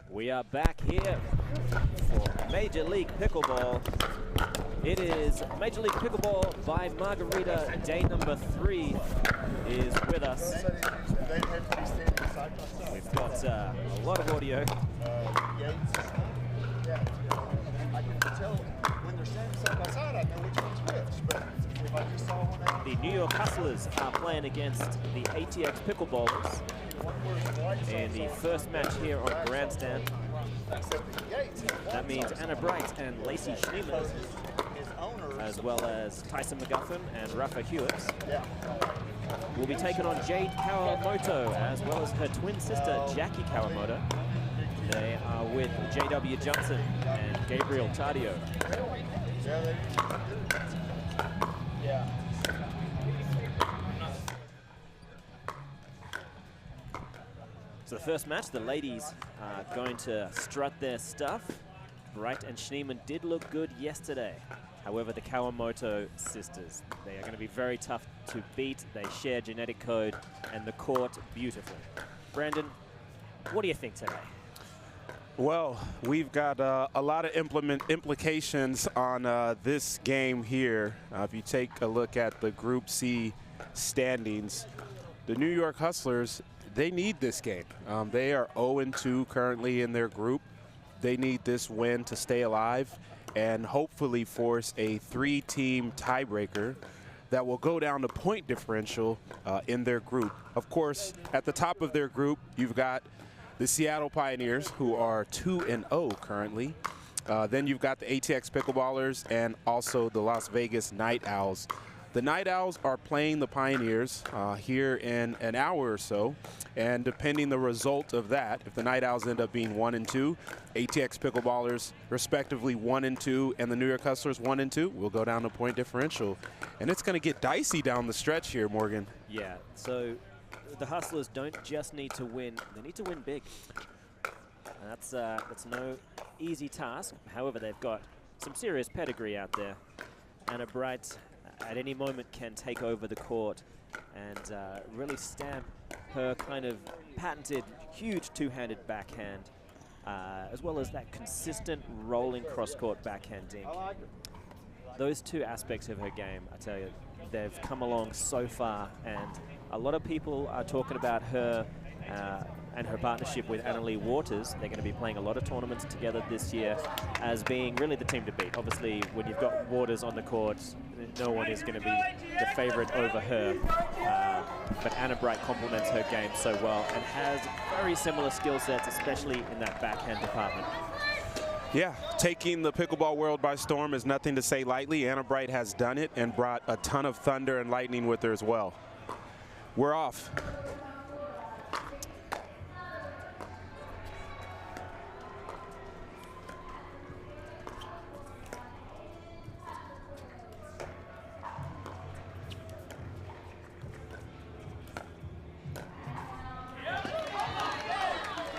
We are back here for Major League Pickleball. It is Major League Pickleball by Margarita. Day number 3 is with us. We've got a lot of audio. The New York Hustlers are playing against the ATX Pickleballers in the first match here on Grandstand. That means Anna Bright and Lacy Schneeman, as well as Tyson McGuffin and Rafa Hewett, will be taking on Jade Kawamoto, as well as her twin sister Jackie Kawamoto. They are with J.W. Johnson and Gabriel Tardio. So the first match, the ladies are going to strut their stuff. Bright and Schneeman did look good yesterday. However, the Kawamoto sisters, they are going to be very tough to beat. They share genetic code and the court beautifully. Brandon, what do you think today? Well, we've got a lot of implications on this game here. If you take a look at the Group C standings, the New York Hustlers, they need this game. They are 0-2 currently in their group. They need this win to stay alive and hopefully force a 3-team tiebreaker that will go down to point differential in their group. Of course, at the top of their group, you've got the Seattle Pioneers, who are 2-0 currently. Then you've got the ATX Pickleballers and also the Las Vegas Night Owls. The Night Owls are playing the Pioneers here in an hour or so, and depending the result of that, if the Night Owls end up being 1-2, ATX Pickleballers respectively 1-2, and the New York Hustlers 1-2, will go down to point differential. And it's going to get dicey down the stretch here, Morgan. Yeah, so the Hustlers don't just need to win, they need to win big. That's no easy task. However, they've got some serious pedigree out there. Anna Bright at any moment can take over the court and really stamp her kind of patented huge two-handed backhand, as well as that consistent rolling cross-court backhand dink. Those two aspects of her game, I tell you, they've come along so far, and a lot of people are talking about her and her partnership with Annalie Waters. They're going to be playing a lot of tournaments together this year as being really the team to beat. Obviously, when you've got Waters on the court, no one is going to be the favorite over her. But Anna Bright complements her game so well and has very similar skill sets, especially in that backhand department. Yeah, taking the pickleball world by storm is nothing to say lightly. Anna Bright has done it and brought a ton of thunder and lightning with her as well. We're off.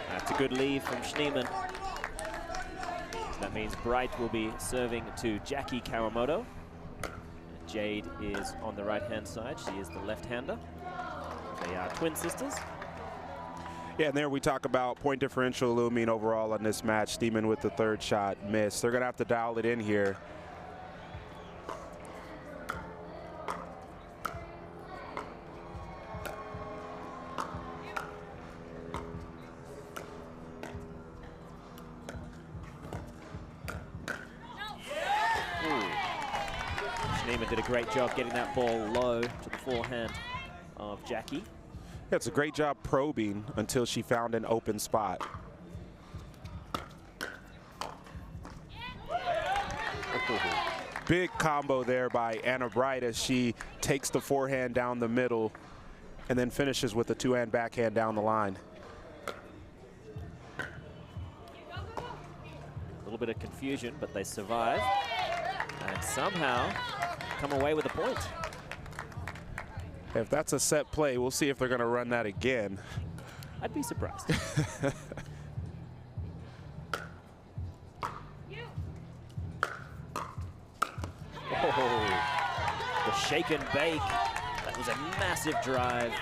That's a good lead from Schneeman. That means Bright will be serving to Jackie Kawamoto. Jade is on the right-hand side. She is the left-hander. They are twin sisters. Yeah, and there we talk about point differential looming overall on this match. Schneeman with the third shot missed. They're going to have to dial it in here. Schneeman did a great job getting that ball low to the forehand of Jackie. Yeah, it's a great job probing until she found an open spot. Big combo there by Anna Bright as she takes the forehand down the middle and then finishes with a two-hand backhand down the line. A little bit of confusion, but they survive and somehow come away with a point. If that's a set play, we'll see if they're going to run that again. I'd be surprised. Oh, the shake and bake. That was a massive drive.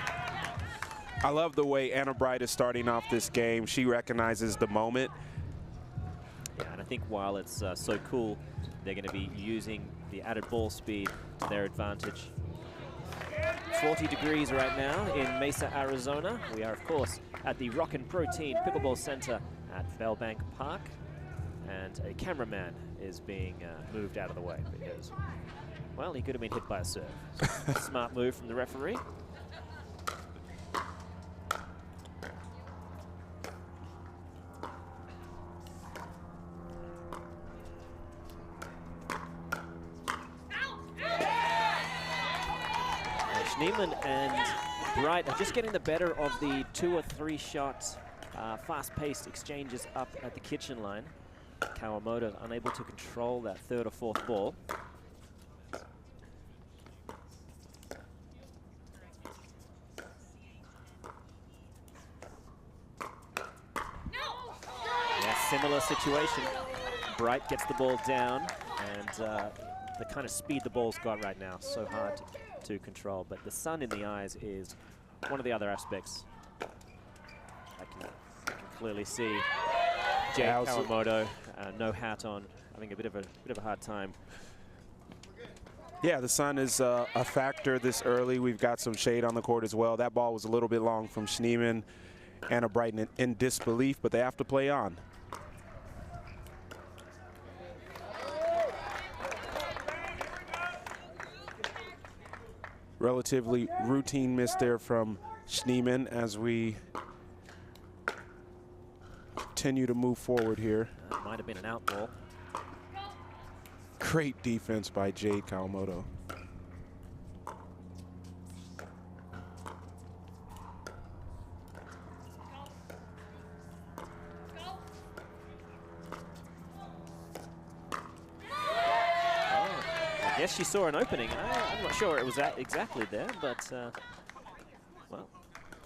I love the way Anna Bright is starting off this game. She recognizes the moment. Yeah, and I think while it's so cool, they're going to be using the added ball speed to their advantage. 40 degrees right now in Mesa, Arizona. We are, of course, at the Rockin' Protein Pickleball Center at Bellbank Park. And a cameraman is being moved out of the way because, well, he could have been hit by a serve. Smart move from the referee. Schneeman and Bright are just getting the better of the 2 or 3 shots, fast-paced exchanges up at the kitchen line. Kawamoto unable to control that 3rd or 4th ball. Yeah, similar situation. Bright gets the ball down, and the kind of speed the ball's got right now, so hard to control. But the sun in the eyes is one of the other aspects. I can clearly see Jade Kawamoto, no hat on, having a bit of a hard time. Yeah, the sun is a factor this early. We've got some shade on the court as well. That ball was a little bit long from Schneeman. Anna Brighton in disbelief, but they have to play on. Relatively routine miss there from Schneeman as we continue to move forward here. Might have been an out ball. Great defense by Jade Kawamoto. I guess she saw an opening. I'm not sure it was exactly there, but well,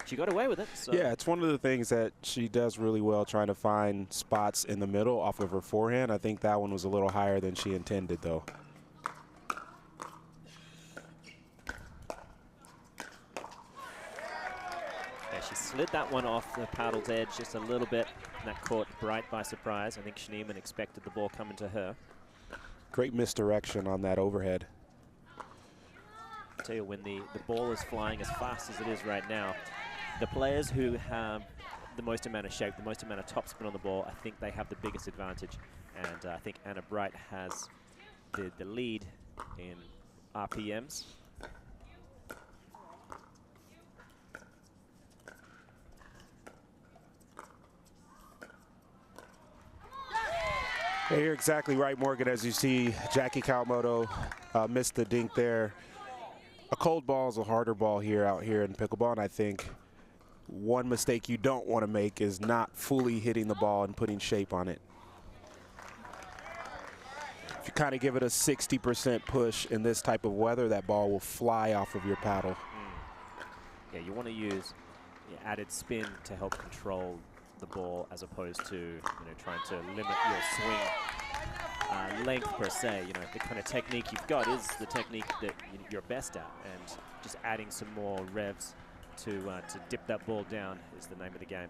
she got away with it. So. Yeah, it's one of the things that she does really well, trying to find spots in the middle off of her forehand. I think that one was a little higher than she intended, though. Yeah, she slid that one off the paddle's edge just a little bit, and that caught Bright by surprise. I think Schneeman expected the ball coming to her. Great misdirection on that overhead. I tell you, when the ball is flying as fast as it is right now, the players who have the most amount of shape, the most amount of topspin on the ball, I think they have the biggest advantage. And I think Anna Bright has the lead in RPMs. Yeah, you're exactly right, Morgan. As you see, Jackie Kawamoto missed the dink there. A cold ball is a harder ball out here in pickleball, and I think one mistake you don't want to make is not fully hitting the ball and putting shape on it. If you kind of give it a 60% push in this type of weather, that ball will fly off of your paddle. Yeah, you want to use added spin to help control the ball as opposed to trying to limit your swing length per se. The kind of technique you've got is the technique that you're best at, and just adding some more revs to dip that ball down is the name of the game.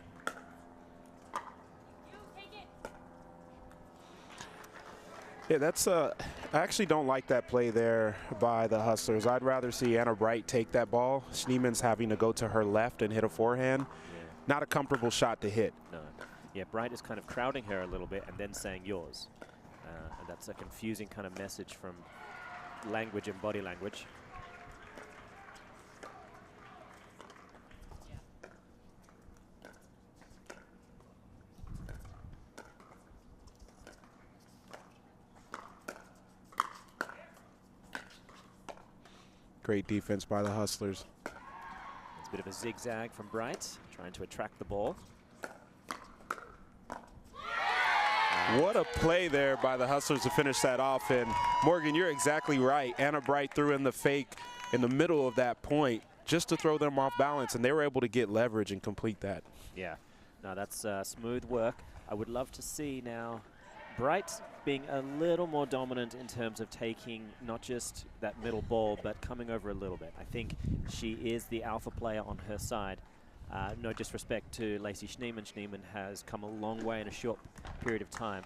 Yeah, that's I actually don't like that play there by the Hustlers. I'd rather see Anna Bright take that ball. Schneeman's having to go to her left and hit a forehand. Not a comfortable shot to hit. No. Yeah, Bright is kind of crowding her a little bit and then saying yours. And that's a confusing kind of message from language and body language. Great defense by the Hustlers. It's a bit of a zigzag from Bright, trying to attract the ball. What a play there by the Hustlers to finish that off. And Morgan, you're exactly right. Anna Bright threw in the fake in the middle of that point just to throw them off balance, and they were able to get leverage and complete that. Yeah, no, that's smooth work. I would love to see now Bright being a little more dominant in terms of taking not just that middle ball, but coming over a little bit. I think she is the alpha player on her side. No disrespect to Lacy Schneeman. Schneeman has come a long way in a short period of time.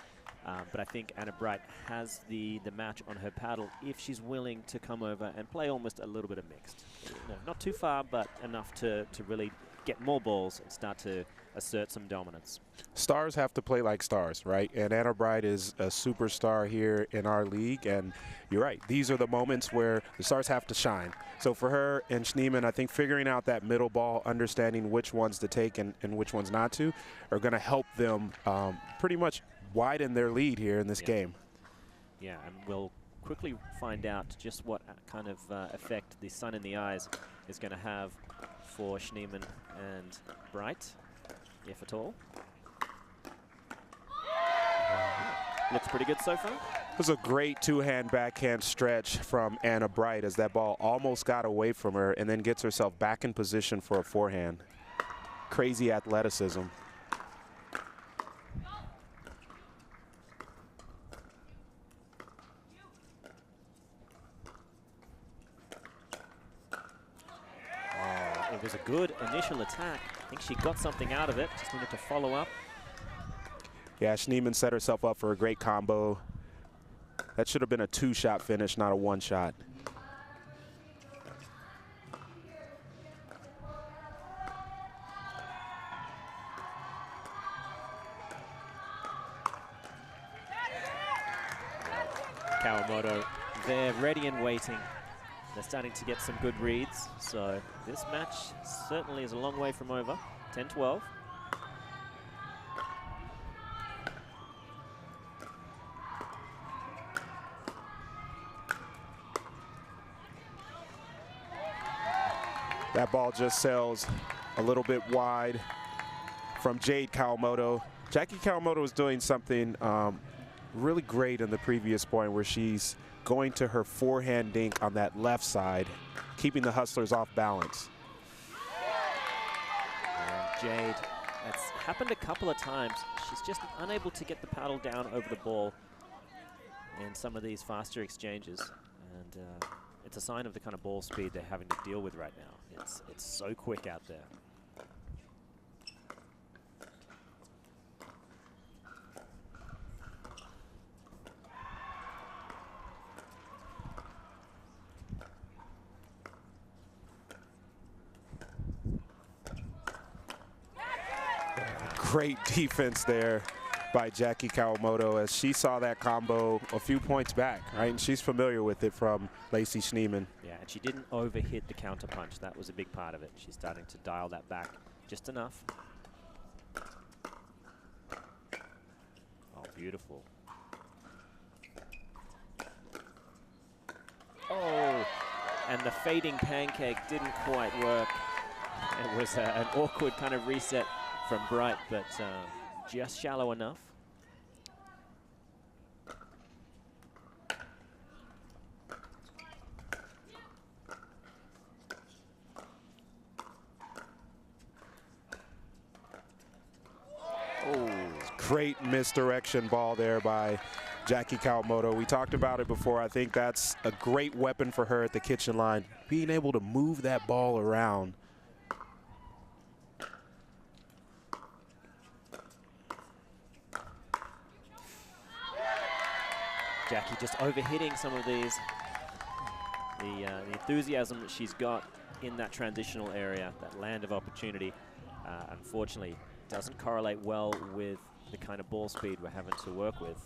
But I think Anna Bright has the match on her paddle if she's willing to come over and play almost a little bit of mixed. No, not too far, but enough to really get more balls and start to assert some dominance. Stars have to play like stars, right? And Anna Bright is a superstar here in our league. And you're right, these are the moments where the stars have to shine. So for her and Schneeman, I think figuring out that middle ball, understanding which ones to take and which ones not to, are going to help them pretty much widen their lead here in this game. Yeah, and we'll quickly find out just what kind of effect the sun in the eyes is going to have for Schneeman and Bright, if at all. Looks pretty good so far. It was a great two-hand backhand stretch from Anna Bright as that ball almost got away from her and then gets herself back in position for a forehand. Crazy athleticism. It was a good initial attack. I think she got something out of it. Just needed to follow up. Yeah, Schneeman set herself up for a great combo. That should have been a two-shot finish, not a one-shot. Kawamoto, they're ready and waiting. They're starting to get some good reads, so this match certainly is a long way from over. 10-12. That ball just sails a little bit wide from Jade Kawamoto. Jackie Kawamoto is doing something really great in the previous point where she's going to her forehand dink on that left side, keeping the hustlers off balance. And Jade, that's happened a couple of times. She's just unable to get the paddle down over the ball in some of these faster exchanges. And it's a sign of the kind of ball speed they're having to deal with right now. It's so quick out there. Great defense there by Jackie Kawamoto as she saw that combo a few points back, right? And she's familiar with it from Lacy Schneeman. Yeah, and she didn't overhit the counter punch. That was a big part of it. She's starting to dial that back just enough. Oh, beautiful. Oh, and the fading pancake didn't quite work. It was an awkward kind of reset from Bright, but just shallow enough. Oh, great misdirection ball there by Jackie Kawamoto. We talked about it before. I think that's a great weapon for her at the kitchen line, being able to move that ball around. Jackie just overhitting some of these. The enthusiasm that she's got in that transitional area, that land of opportunity, unfortunately doesn't correlate well with the kind of ball speed we're having to work with.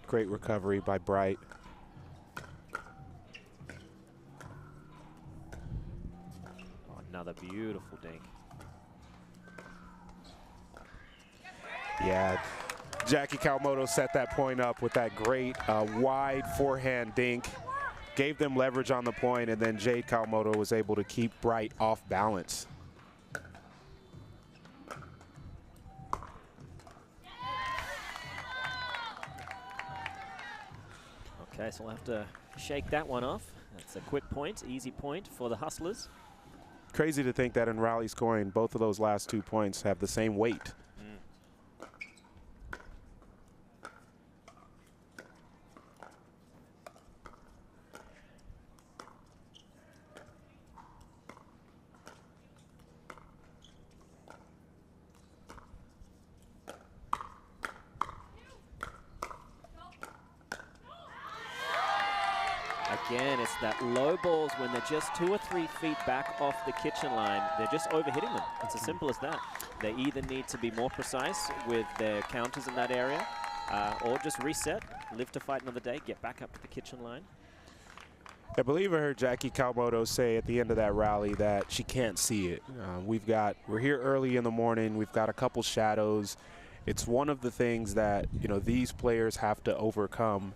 Great recovery by Bright. Oh, another beautiful dink. Yeah, Jackie Kawamoto set that point up with that great wide forehand dink, gave them leverage on the point, and then Jade Kawamoto was able to keep Bright off balance. Okay, so we'll have to shake that one off. That's a quick point, easy point for the Hustlers. Crazy to think that in rally scoring, both of those last 2 points have the same weight. Again, it's that low balls when they're just 2 or 3 feet back off the kitchen line. They're just overhitting them. It's as simple as that. They either need to be more precise with their counters in that area, or just reset, live to fight another day, get back up to the kitchen line. I believe I heard Jackie Kawamoto say at the end of that rally that she can't see it. We're here early in the morning. We've got a couple shadows. It's one of the things that, you know, these players have to overcome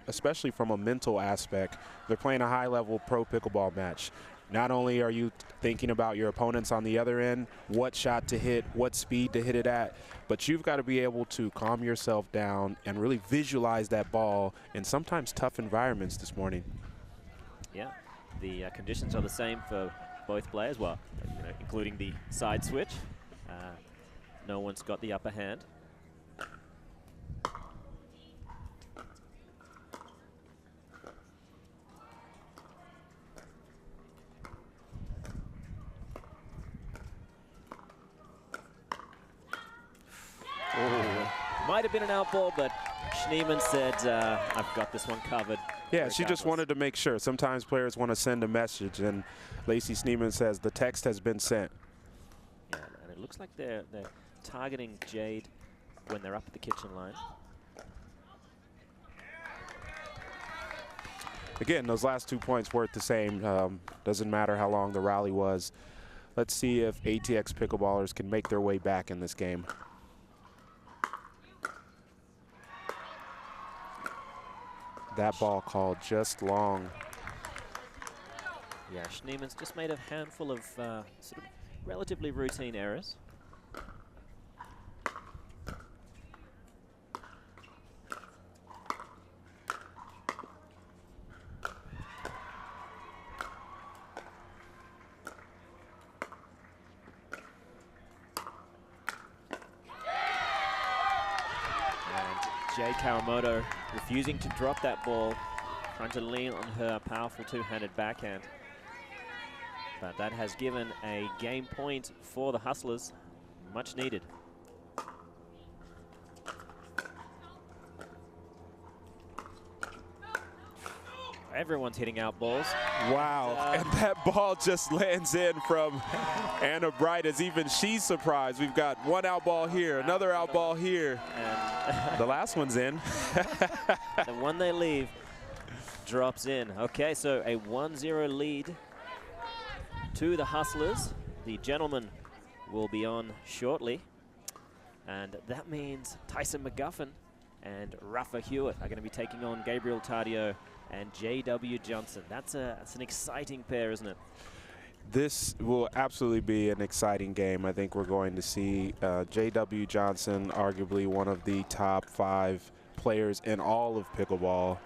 especially from a mental aspect. They're playing a high-level pro pickleball match. Not only are you thinking about your opponents on the other end, what shot to hit, what speed to hit it at, but you've got to be able to calm yourself down and really visualize that ball in sometimes tough environments this morning. Yeah, the conditions are the same for both players, well, you know, including the side switch. No one's got the upper hand. Might have been an out ball, but Schneeman said, I've got this one covered. Yeah, she just wanted to make sure. Sometimes players want to send a message, and Lacy Schneeman says the text has been sent. Yeah, and it looks like they're targeting Jade when they're up at the kitchen line. Again, those last 2 points weren't the same. Doesn't matter how long the rally was. Let's see if ATX Pickleballers can make their way back in this game. That ball called just long. Yeah, Schneeman's just made a handful of sort of relatively routine errors. Jade Kawamoto refusing to drop that ball, trying to lean on her powerful two-handed backhand. But that has given a game point for the Hustlers, much needed. Everyone's hitting out balls. Wow, and that ball just lands in from Anna Bright, as even she's surprised. We've got one out ball here, another out ball here. And the last one's in. The one they leave drops in. Okay, so a 1-0 lead to the Hustlers. The gentlemen will be on shortly. And that means Tyson McGuffin and Rafa Hewett are going to be taking on Gabriel Tardio and J.W. Johnson. That's an exciting pair, isn't it? This will absolutely be an exciting game. I think we're going to see J.W. Johnson, arguably one of the top 5 players in all of pickleball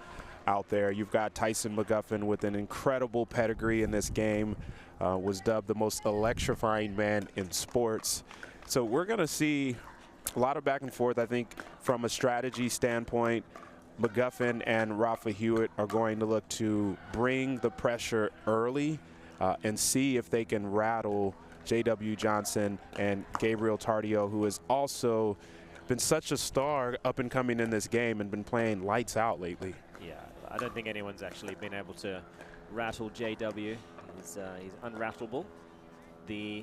out there. You've got Tyson McGuffin with an incredible pedigree in this game, was dubbed the most electrifying man in sports. So we're going to see a lot of back and forth. I think from a strategy standpoint, McGuffin and Rafa Hewett are going to look to bring the pressure early and see if they can rattle J.W. Johnson and Gabriel Tardio, who has also been such a star up and coming in this game and been playing lights out lately. Yeah, I don't think anyone's actually been able to rattle J.W. He's unrattleable. The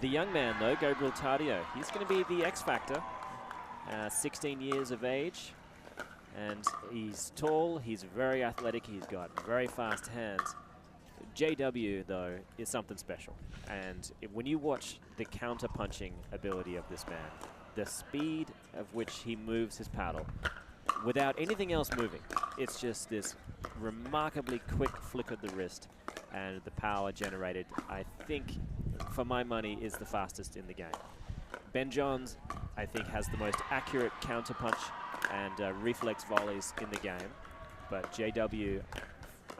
young man, though, Gabriel Tardio, he's going to be the X factor. 16 years of age. And he's tall, he's very athletic, he's got very fast hands. JW, though, is something special. And when you watch the counter-punching ability of this man, the speed of which he moves his paddle, without anything else moving, it's just this remarkably quick flick of the wrist. And the power generated, I think, for my money, is the fastest in the game. Ben Johns, I think, has the most accurate counter-punch and reflex volleys in the game, but JW,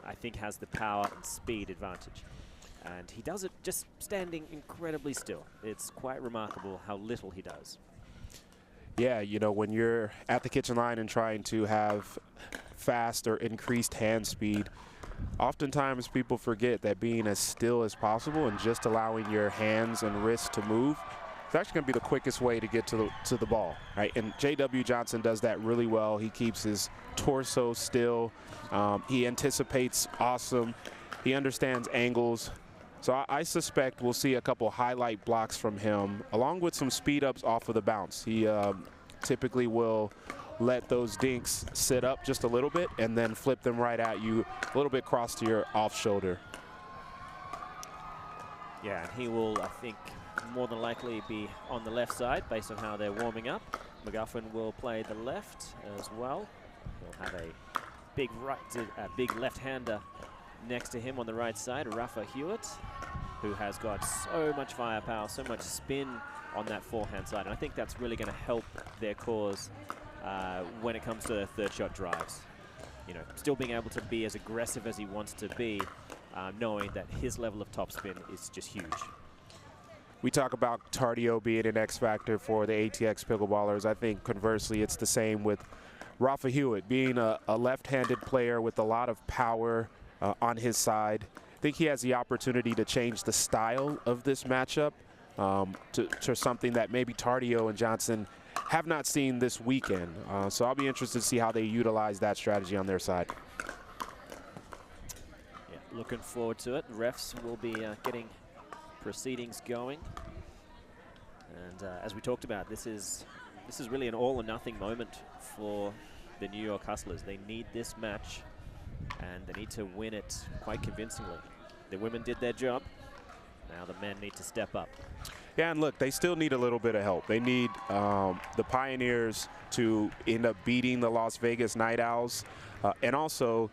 I think, has the power and speed advantage, and he does it just standing incredibly still. It's quite remarkable how little he does. Yeah, you know, when you're at the kitchen line and trying to have fast or increased hand speed, oftentimes people forget that being as still as possible and just allowing your hands and wrists to move, it's actually going to be the quickest way to get to the ball, right? And J.W. Johnson does that really well. He keeps his torso still. He anticipates awesome. He understands angles. So I suspect we'll see a couple highlight blocks from him, along with some speed ups off of the bounce. He typically will let those dinks sit up just a little bit and then flip them right at you, a little bit cross to your off shoulder. Yeah, and he will, I think, more than likely be on the left side based on how they're warming up. McGuffin will play the left as well. He'll have a big left-hander next to him on the right side, Rafa Hewett, who has got so much firepower, so much spin on that forehand side. And I think that's really going to help their cause when it comes to their third shot drives. You know, still being able to be as aggressive as he wants to be, knowing that his level of topspin is just huge. We talk about Tardio being an X factor for the ATX Pickleballers. I think conversely it's the same with Rafa Hewett being a left-handed player with a lot of power on his side. I think he has the opportunity to change the style of this matchup to something that maybe Tardio and Johnson have not seen this weekend. So I'll be interested to see how they utilize that strategy on their side. Yeah, looking forward to it. Refs will be getting proceedings going. And as we talked about, this is really an all or nothing moment for the New York Hustlers. They need this match and they need to win it quite convincingly. The women did their job. Now the men need to step up. Yeah, and look, they still need a little bit of help. They need the Pioneers to end up beating the Las Vegas Night Owls. And also,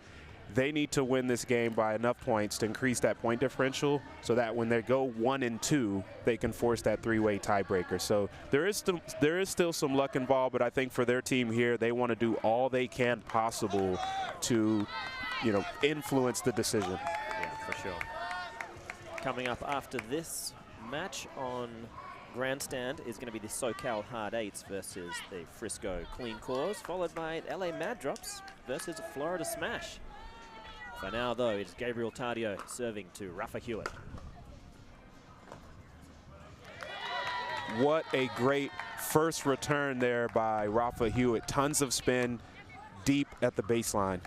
they need to win this game by enough points to increase that point differential so that when they go 1 and 2, they can force that three-way tiebreaker. So there is still some luck involved, but I think for their team here, they want to do all they can possible to, you know, influence the decision. Yeah, for sure. Coming up after this match on Grandstand is going to be the SoCal Hard Eights versus the Frisco Clean Cores, followed by LA Mad Drops versus Florida Smash. For now, though, it's Gabriel Tardio serving to Rafa Hewett. What a great first return there by Rafa Hewett. Tons of spin deep at the baseline.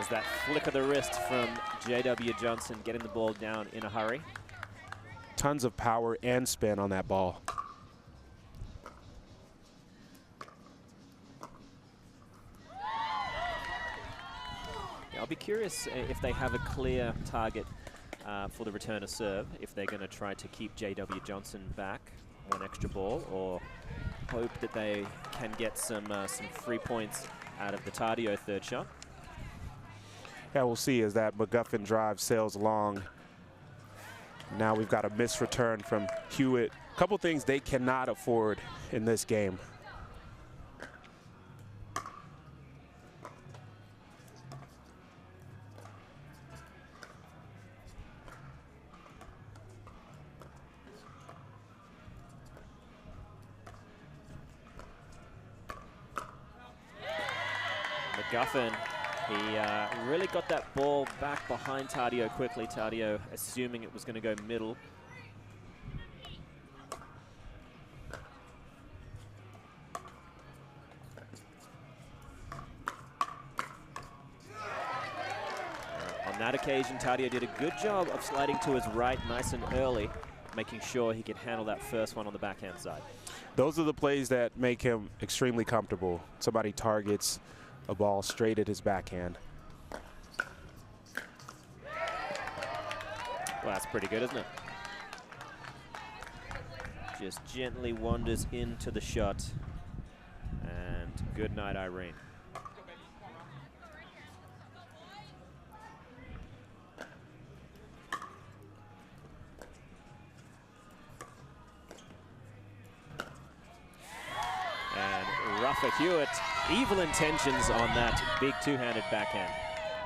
That flick of the wrist from J.W. Johnson, getting the ball down in a hurry. Tons of power and spin on that ball. Yeah, I'll be curious if they have a clear target for the return of serve, if they're going to try to keep J.W. Johnson back one extra ball, or hope that they can get some free points out of the Tardio third shot. Yeah, we'll see as that McGuffin drive sails along. Now we've got a missed return from Hewett. A couple things they cannot afford in this game. McGuffin, he really got that ball back behind Tardio quickly. Tardio assuming it was going to go middle. On that occasion, Tardio did a good job of sliding to his right nice and early, making sure he could handle that first one on the backhand side. Those are the plays that make him extremely comfortable. Somebody targets a ball straight at his backhand. Well, that's pretty good, isn't it? Just gently wanders into the shot. And good night, Irene. And Rafa Hewett, evil intentions on that big two-handed backhand.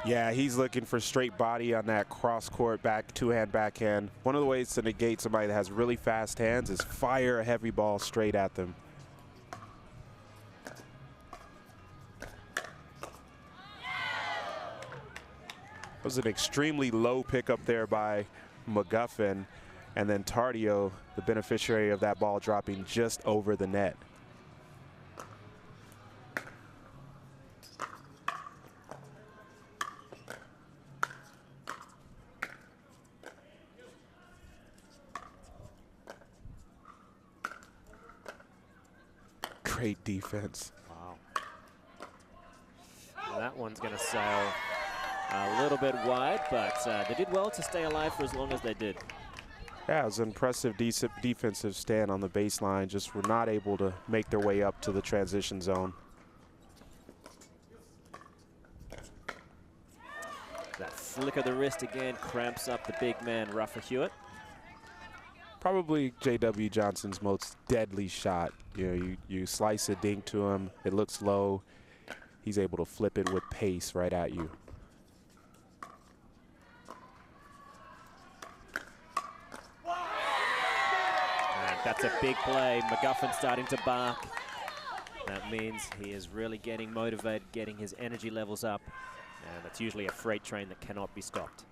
Yeah, he's looking for straight body on that cross-court two-hand backhand. One of the ways to negate somebody that has really fast hands is fire a heavy ball straight at them. It was an extremely low pickup there by McGuffin, and then Tardio, the beneficiary of that ball, dropping just over the net. Great defense. Wow. Well, that one's going to sail a little bit wide, but they did well to stay alive for as long as they did. Yeah, it was an impressive defensive stand on the baseline. Just were not able to make their way up to the transition zone. That flick of the wrist again cramps up the big man, Rafa Hewett. Probably J.W. Johnson's most deadly shot. You know, you slice a dink to him, it looks low. He's able to flip it with pace right at you. And that's a big play. McGuffin starting to bark. That means he is really getting motivated, getting his energy levels up. And that's usually a freight train that cannot be stopped.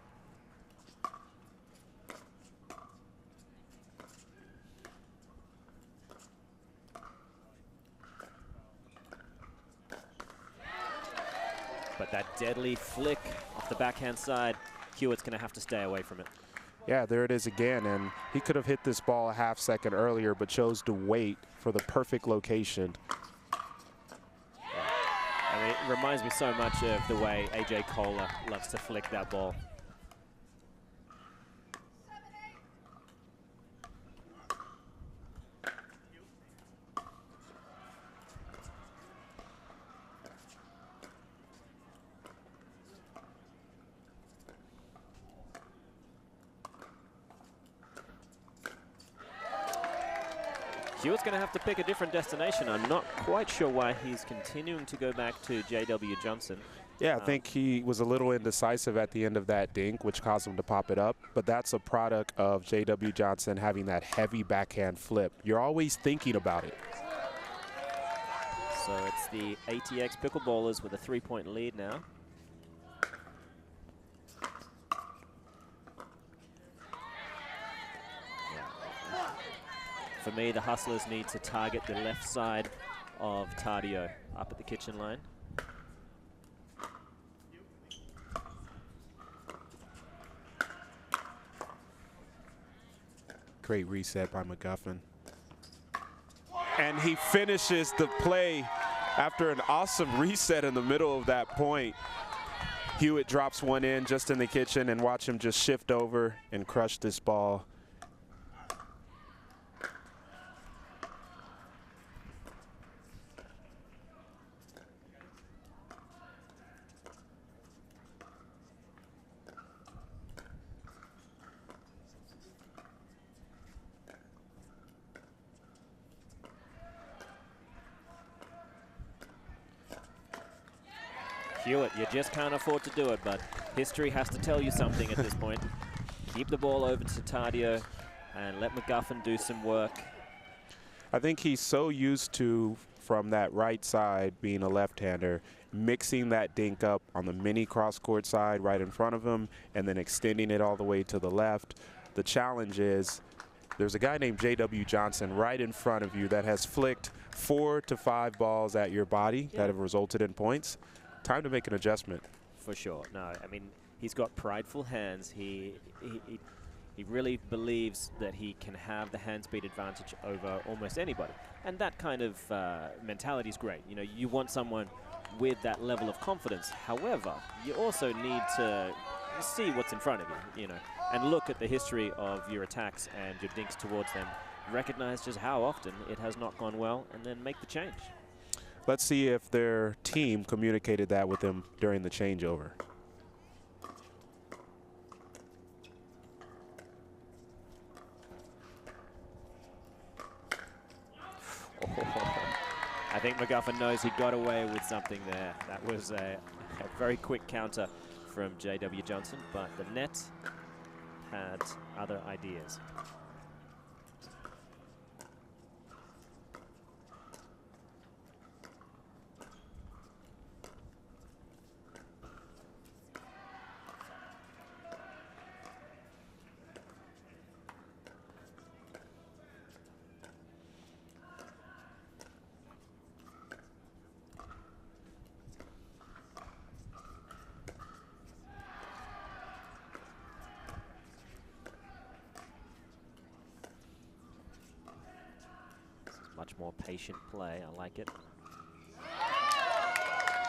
But that deadly flick off the backhand side, Hewett's going to have to stay away from it. Yeah, there it is again, and he could have hit this ball a half second earlier, but chose to wait for the perfect location. I mean, it reminds me so much of the way AJ Kohler loves to flick that ball. Hewett's going to have to pick a different destination. I'm not quite sure why he's continuing to go back to J.W. Johnson. Yeah, I think he was a little indecisive at the end of that dink, which caused him to pop it up. But that's a product of J.W. Johnson having that heavy backhand flip. You're always thinking about it. So it's the ATX Pickleballers with a 3-point lead now. For me, the Hustlers need to target the left side of Tardio up at the kitchen line. Great reset by McGuffin. And he finishes the play after an awesome reset in the middle of that point. Hewett drops one in just in the kitchen, and watch him just shift over and crush this ball. Hewett, you just can't afford to do it, but history has to tell you something at this point. Keep the ball over to Tardio and let McGuffin do some work. I think he's so used to, from that right side, being a left-hander, mixing that dink up on the mini cross-court side right in front of him and then extending it all the way to the left. The challenge is there's a guy named J.W. Johnson right in front of you that has flicked 4 to 5 balls at your body that have resulted in points. Time to make an adjustment. For sure. No, I mean, he's got prideful hands. He really believes that he can have the hand speed advantage over almost anybody. And that kind of mentality is great. You know, you want someone with that level of confidence. However, you also need to see what's in front of you, you know, and look at the history of your attacks and your dinks towards them. Recognize just how often it has not gone well and then make the change. Let's see if their team communicated that with them during the changeover. I think McGuffin knows he got away with something there. That was a very quick counter from J.W. Johnson, but the net had other ideas. Much more patient play. I like it.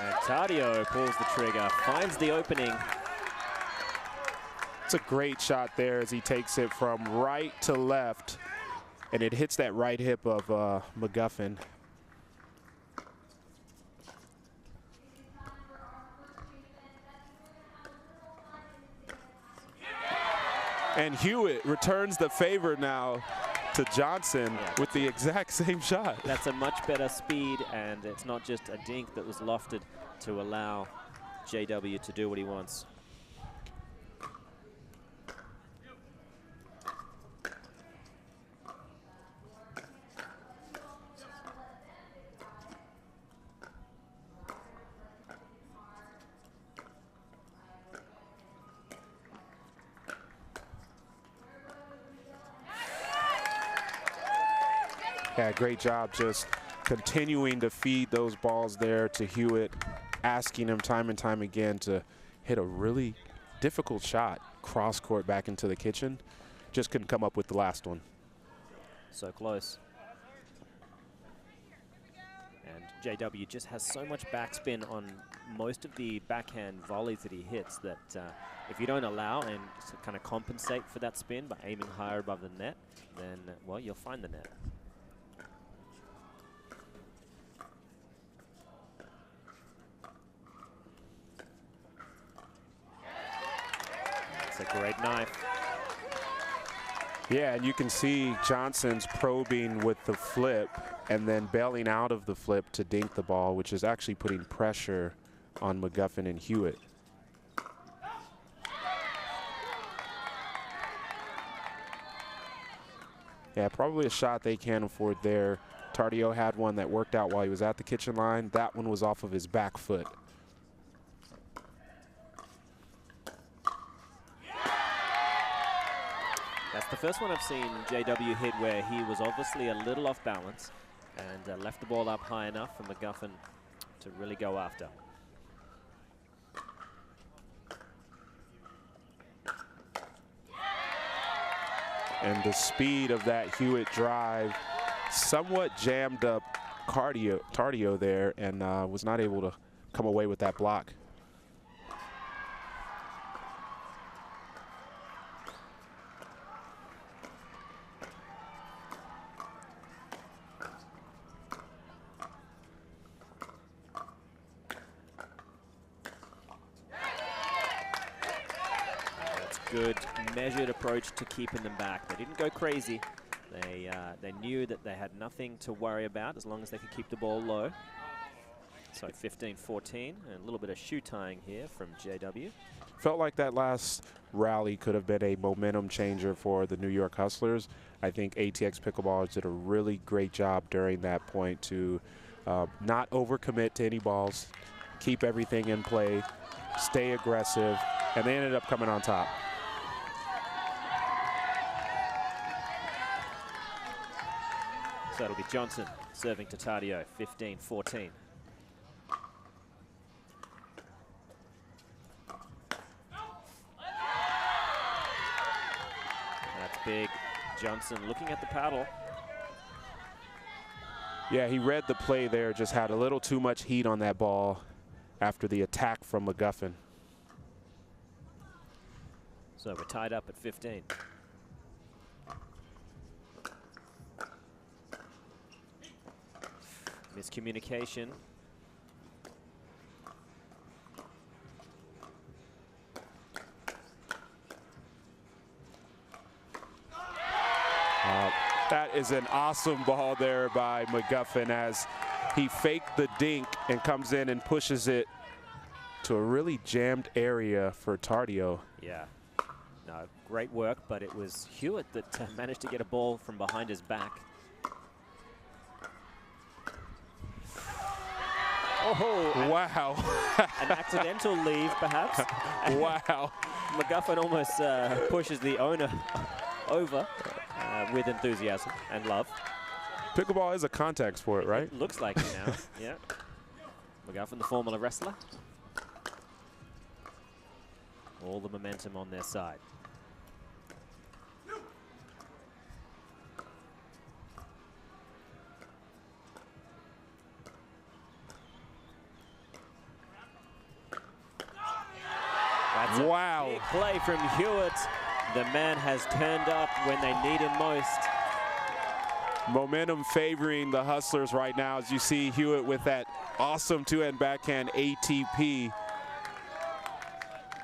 And Tardio pulls the trigger, finds the opening. It's a great shot there as he takes it from right to left, and it hits that right hip of McGuffin. And Hewett returns the favor now to Johnson with the exact same shot. That's a much better speed, and it's not just a dink that was lofted to allow JW to do what he wants. Yeah, great job just continuing to feed those balls there to Hewett, asking him time and time again to hit a really difficult shot, cross court back into the kitchen. Just couldn't come up with the last one. So close. And JW just has so much backspin on most of the backhand volleys that he hits that if you don't allow and kind of compensate for that spin by aiming higher above the net, then, well, you'll find the net. A great knife. Yeah, and you can see Johnson's probing with the flip and then bailing out of the flip to dink the ball, which is actually putting pressure on McGuffin and Hewett. Yeah, probably a shot they can't afford there. Tardio had one that worked out while he was at the kitchen line. That one was off of his back foot. That's the first one I've seen JW hit where he was obviously a little off balance and left the ball up high enough for McGuffin to really go after. And the speed of that Hewett drive somewhat jammed up Tardio there and was not able to come away with that block. Good measured approach to keeping them back. They didn't go crazy. They knew that they had nothing to worry about as long as they could keep the ball low. So 15-14, and a little bit of shoe tying here from JW. Felt like that last rally could have been a momentum changer for the New York Hustlers. I think ATX Pickleballers did a really great job during that point to not overcommit to any balls, keep everything in play, stay aggressive, and they ended up coming on top. So it'll be Johnson serving to Tardio, 15-14. That's big. Johnson looking at the paddle. Yeah, he read the play there, just had a little too much heat on that ball after the attack from McGuffin. So we're tied up at 15. Miscommunication. That is an awesome ball there by McGuffin as he faked the dink and comes in and pushes it into a really jammed area for Tardio. Yeah. No, great work, but it was Hewett that managed to get a ball from behind his back. Oh, wow. An accidental leave, perhaps. Wow. McGuffin almost pushes the owner over with enthusiasm and love. Pickleball is a contact sport, right? It looks like it now, yeah. McGuffin, the Formula wrestler. All the momentum on their side. That's wow. a big play from Hewett. The man has turned up when they need him most. Momentum favoring the Hustlers right now, as you see Hewett with that awesome two-hand backhand ATP.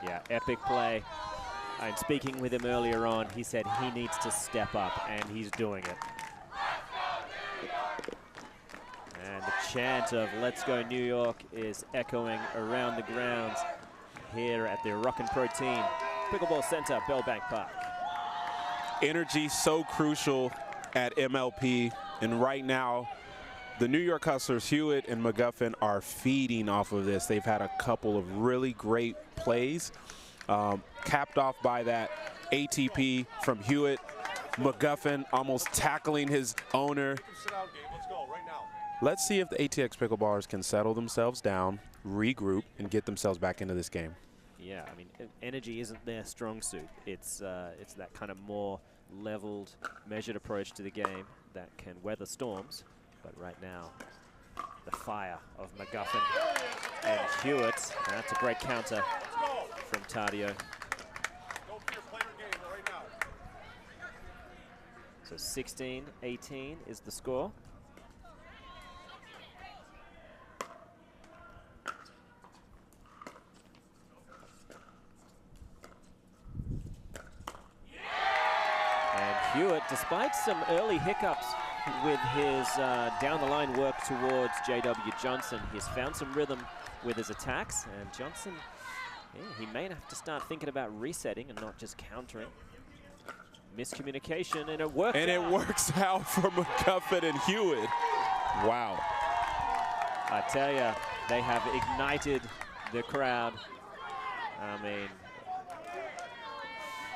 Yeah, epic play. And speaking with him earlier on, he said he needs to step up, and he's doing it. And the chant of "Let's Go New York" is echoing around the grounds here at the Rockin' Protein Pickleball Center, Bellbank Park. Energy so crucial at MLP, and right now the New York Hustlers, Hewett and McGuffin, are feeding off of this. They've had a couple of really great plays, capped off by that ATP from Hewett. McGuffin almost tackling his owner. Let's see if the ATX Pickleballers can settle themselves down, regroup, and get themselves back into this game. Yeah, I mean, energy isn't their strong suit. It's that kind of more leveled, measured approach to the game that can weather storms. But right now, the fire of McGuffin and Hewett. That's a great counter from Tardio. So 16-18 is the score. Hewett, despite some early hiccups with his down-the-line work towards J.W. Johnson, he's found some rhythm with his attacks, and Johnson, yeah, he may have to start thinking about resetting and not just countering. Miscommunication, and it works. And it works out for McGuffin and Hewett. Wow. I tell you, they have ignited the crowd. I mean,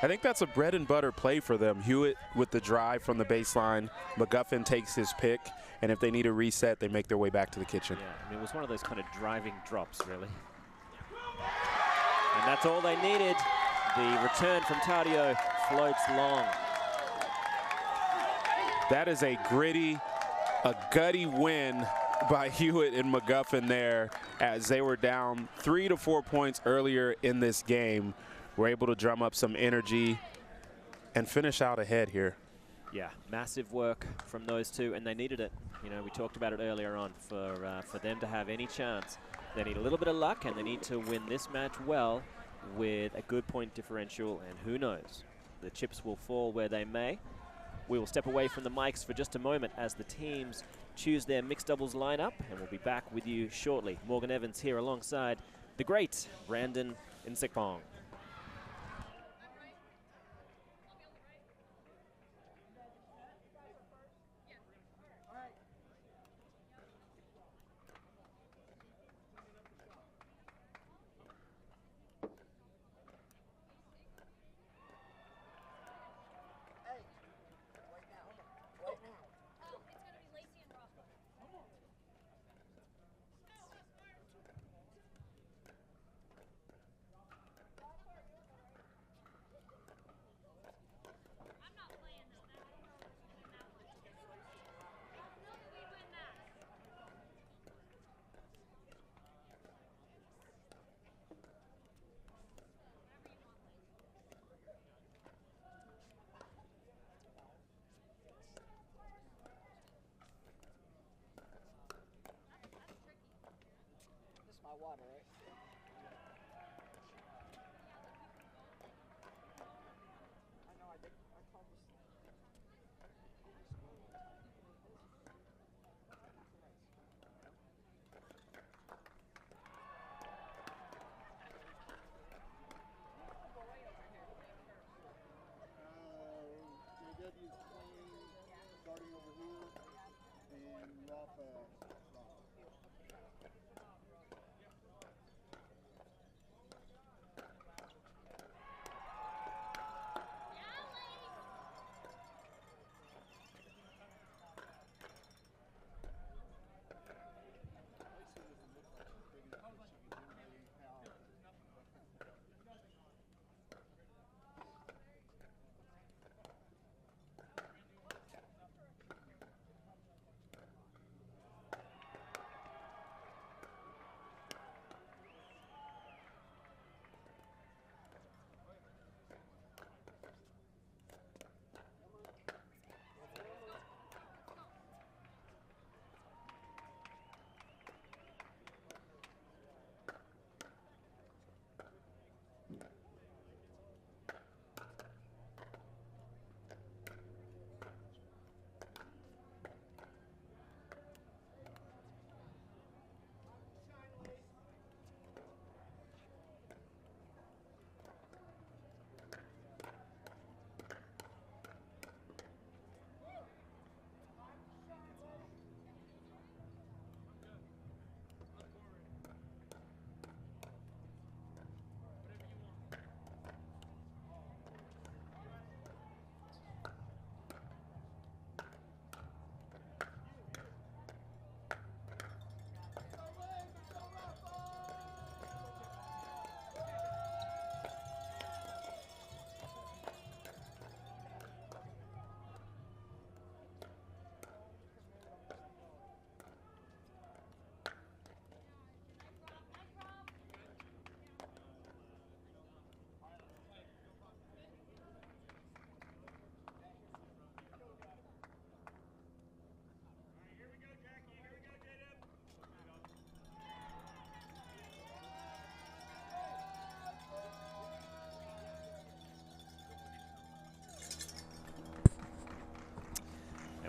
I think that's a bread and butter play for them. Hewett with the drive from the baseline. McGuffin takes his pick, and if they need a reset, they make their way back to the kitchen. Yeah, I mean, it was one of those kind of driving drops, really. And that's all they needed. The return from Tardio floats long. That is a gritty, a gutty win by Hewett and McGuffin there, as they were down 3 to 4 points earlier in this game. We're able to drum up some energy and finish out ahead here. Yeah, massive work from those two, and they needed it. You know, we talked about it earlier on. For them to have any chance, they need a little bit of luck, and they need to win this match well with a good point differential, and who knows? The chips will fall where they may. We will step away from the mics for just a moment as the teams choose their mixed doubles lineup, and we'll be back with you shortly. Morgan Evans here alongside the great Brandon Insekpong.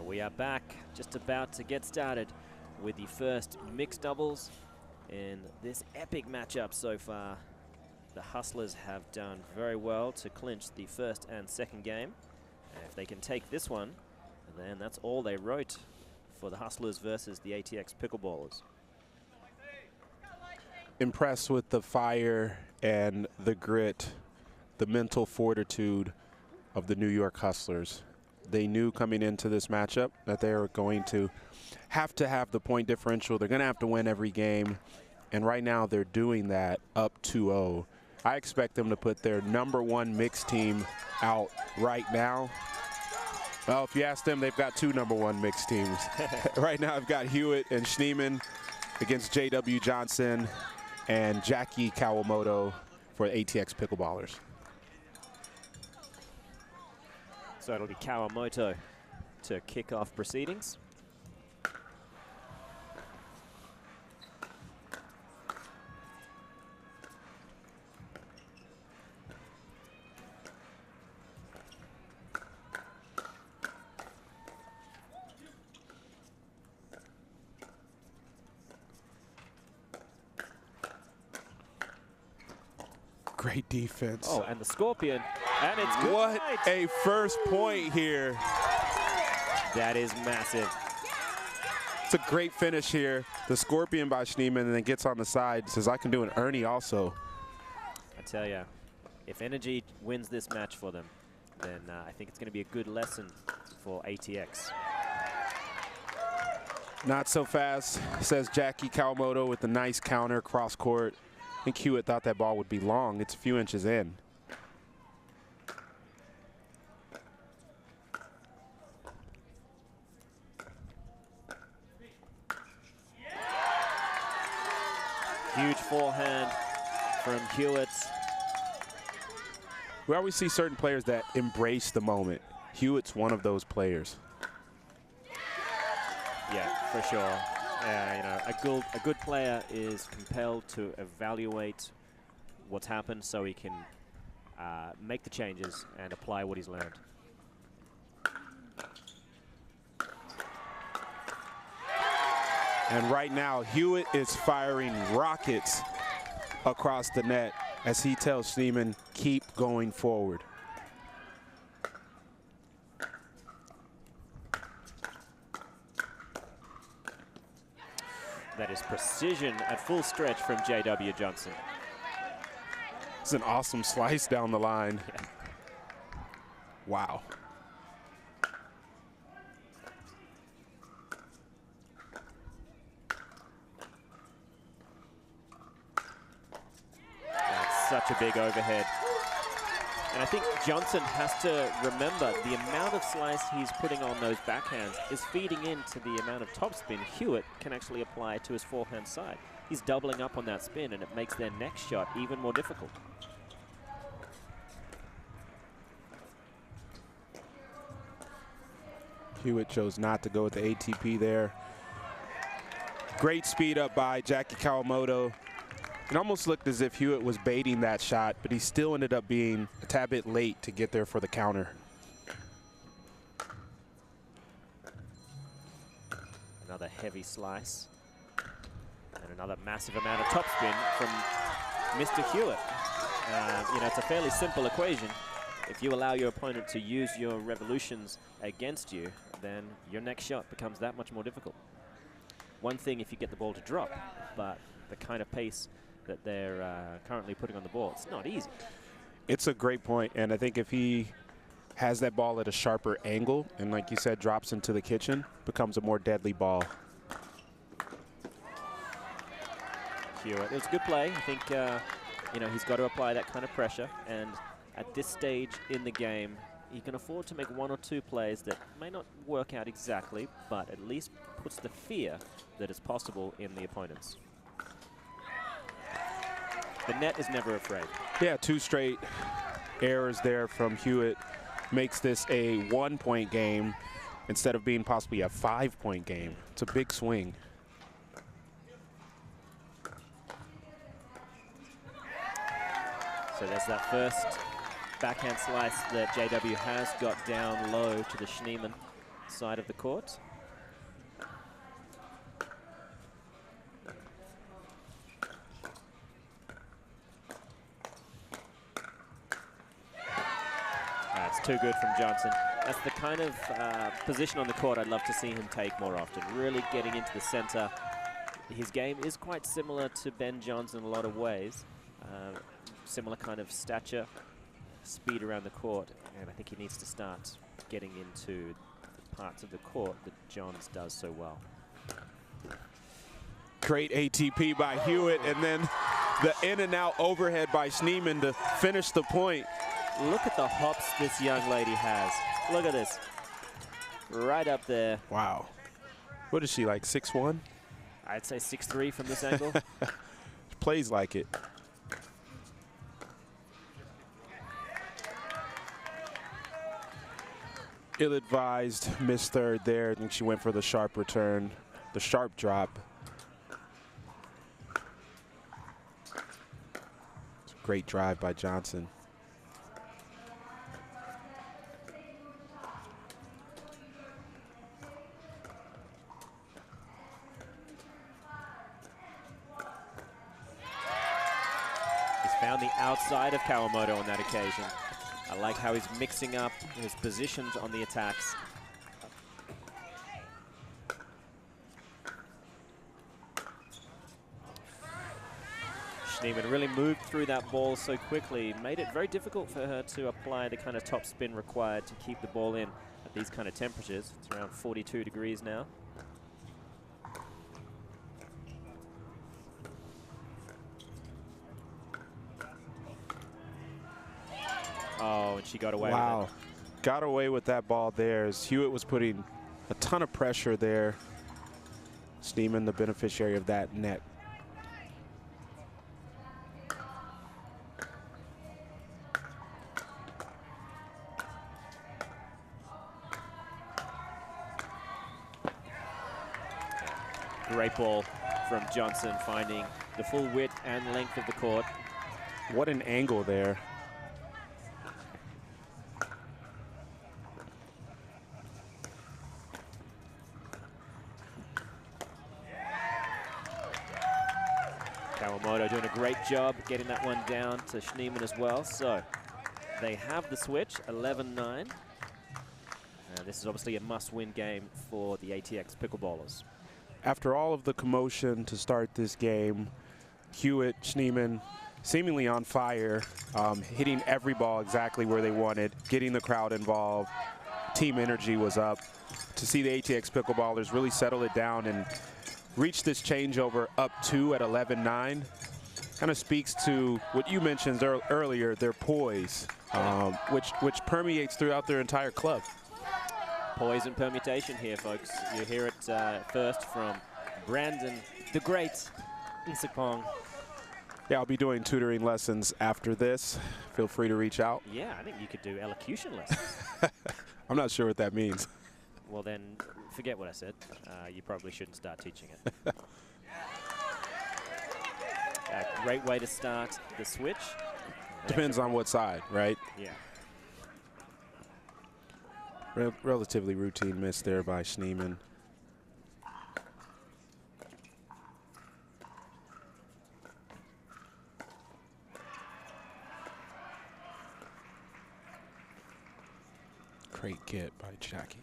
We are back, just about to get started with the first mixed doubles in this epic matchup so far. The Hustlers have done very well to clinch the first and second game. And if they can take this one, then that's all they wrote for the Hustlers versus the ATX Pickleballers. Impressed with the fire and the grit, the mental fortitude of the New York Hustlers. They knew coming into this matchup that they were going to have the point differential. They're going to have to win every game. And right now they're doing that up 2-0. I expect them to put their #1 mixed team out right now. Well, if you ask them, they've got 2 #1 mixed teams. Right now I've got Hewett and Schneeman against J.W. Johnson and Jackie Kawamoto for ATX Pickleballers. So it'll be Kawamoto to kick off proceedings. Great defense. Oh, and the Scorpion, and it's good. What a first point here. That is massive. It's a great finish here. The Scorpion by Schneeman, and then gets on the side, says I can do an Ernie also. I tell you, if Energy wins this match for them, then I think it's going to be a good lesson for ATX. Not so fast, says Jackie Kawamoto with a nice counter cross court. I think Hewett thought that ball would be long. It's a few inches in. Huge forehand from Hewett. We always see certain players that embrace the moment. Hewett's one of those players. Yeah, for sure. You know, a good player is compelled to evaluate what's happened so he can make the changes and apply what he's learned. And right now, Hewett is firing rockets across the net as he tells Schneeman, keep going forward. That is precision at full stretch from J.W. Johnson. It's an awesome slice down the line. Yeah. Wow. That's such a big overhead. And I think Johnson has to remember the amount of slice he's putting on those backhands is feeding into the amount of topspin Hewett can actually apply to his forehand side. He's doubling up on that spin, and it makes their next shot even more difficult. Hewett chose not to go with the ATP there. Great speed up by Jackie Kawamoto. It almost looked as if Hewett was baiting that shot, but he still ended up being a tad bit late to get there for the counter. Another heavy slice. And another massive amount of topspin from Mr. Hewett. You know, it's a fairly simple equation. If you allow your opponent to use your revolutions against you, then your next shot becomes that much more difficult. One thing if you get the ball to drop, but the kind of pace that they're currently putting on the ball, it's not easy. It's a great point, and I think if he has that ball at a sharper angle and, like you said, drops into the kitchen, becomes a more deadly ball. Hewett, it was a good play. I think you know, he's got to apply that kind of pressure, and at this stage in the game, he can afford to make one or two plays that may not work out exactly, but at least puts the fear that is possible in the opponents. The net is never afraid. Yeah, 2 straight errors there from Hewett makes this a 1-point game instead of being possibly a 5-point game. It's a big swing. So there's that first backhand slice that JW has got down low to the Schneeman side of the court. That's too good from Johnson. That's the kind of position on the court I'd love to see him take more often, really getting into the center. His game is quite similar to Ben Johnson in a lot of ways. Similar kind of stature, speed around the court, and I think he needs to start getting into the parts of the court that Johns does so well. Great ATP by Hewett, and then the in and out overhead by Schneeman to finish the point. Look at the hops this young lady has. Look at this. Right up there. Wow. What is she, like 6'1"? I'd say 6'3" from this angle. Plays like it. Ill-advised, missed third there. I think she went for the sharp return, the sharp drop. Great drive by Johnson. He's found the outside of Kawamoto on that occasion. I like how he's mixing up his positions on the attacks. Schneeman really moved through that ball so quickly, made it very difficult for her to apply the kind of top spin required to keep the ball in at these kind of temperatures. It's around 42 degrees now. Oh, and she got away with it. Wow. Got away with that ball there as Hewett was putting a ton of pressure there. Schneeman, the beneficiary of that net. Great ball from Johnson, finding the full width and length of the court. What an angle there. Kawamoto doing a great job getting that one down to Schneeman as well. So they have the switch, 11-9. This is obviously a must-win game for the ATX Pickleballers. after all of the commotion to start this game, Hewett, Schneeman, seemingly on fire, hitting every ball exactly where they wanted, getting the crowd involved. Team energy was up. To see the ATX Pickleballers really settle it down and reach this changeover up 2 at 11-9 kind of speaks to what you mentioned earlier, their poise, which permeates throughout their entire club. Poise and permutation here, folks. You hear it first from Brandon, the great Insipong. Yeah, I'll be doing tutoring lessons after this. Feel free to reach out. Yeah, I think you could do elocution lessons. I'm not sure what that means. Well, then forget what I said. You probably shouldn't start teaching it. A great way to start the switch. Depends on what side, right? Yeah. Relatively routine miss there by Schneeman. Great get by Jackie.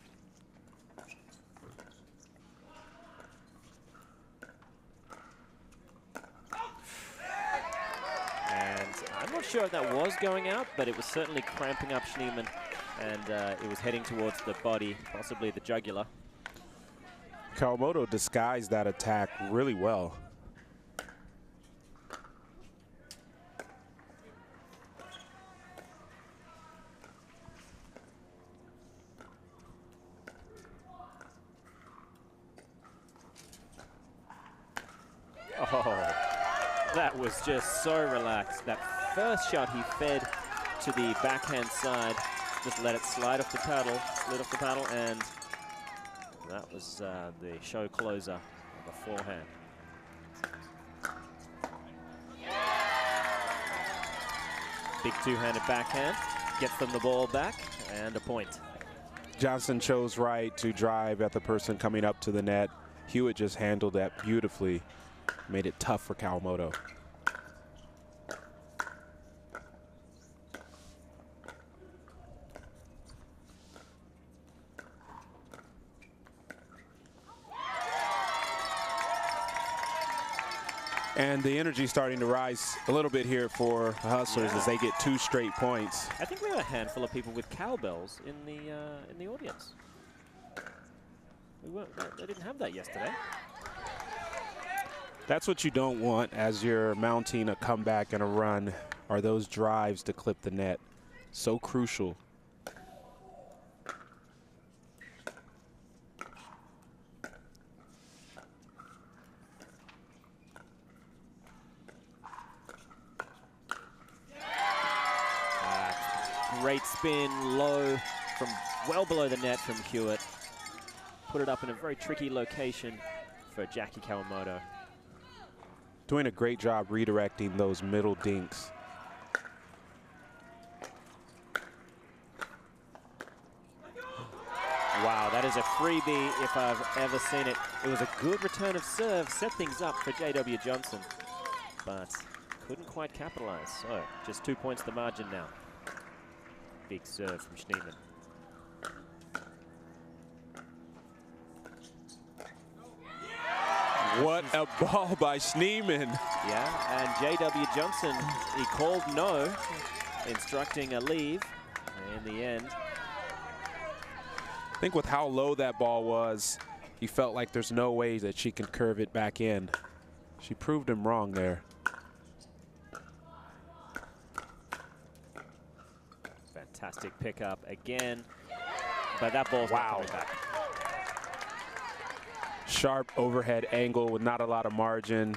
And I'm not sure if that was going out, but it was certainly cramping up Schneeman, and it was heading towards the body, possibly the jugular. Kawamoto disguised that attack really well. Oh, that was just so relaxed. That first shot he fed to the backhand side, just let it slide off the paddle, slid off the paddle, and that was the show closer of the forehand. Big two-handed backhand, gets them the ball back, and a point. Johnson chose right to drive at the person coming up to the net. Hewett just handled that beautifully. Made it tough for Kawamoto. And the energy starting to rise a little bit here for the Hustlers as they get 2 straight points. I think we have a handful of people with cowbells in the audience. They didn't have that yesterday. That's what you don't want as you're mounting a comeback and a run, are those drives to clip the net. So crucial. Great spin, low, from well below the net from Hewett. Put it up in a very tricky location for Jackie Kawamoto. Doing a great job redirecting those middle dinks. Wow, that is a freebie if I've ever seen it. It was a good return of serve, set things up for J.W. Johnson, but couldn't quite capitalize. So just 2 points the margin now. Big serve from Schneeman. What a ball by Schneeman. Yeah, and J.W. Johnson, he called no, instructing a leave. And in the end, I think with how low that ball was, he felt like there's no way that she can curve it back in. She proved him wrong there. fantastic pickup again, but that ball's not coming back. Sharp overhead angle with not a lot of margin.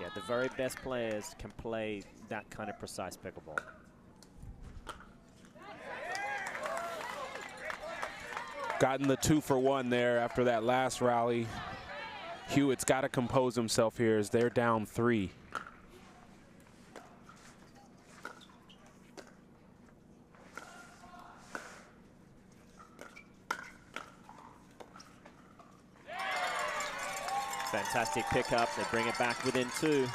Yeah, the very best players can play that kind of precise pickleball. Gotten the 2-for-1 there after that last rally. Hewett's got to compose himself here as they're down 3. Fantastic pickup. They bring it back within 2.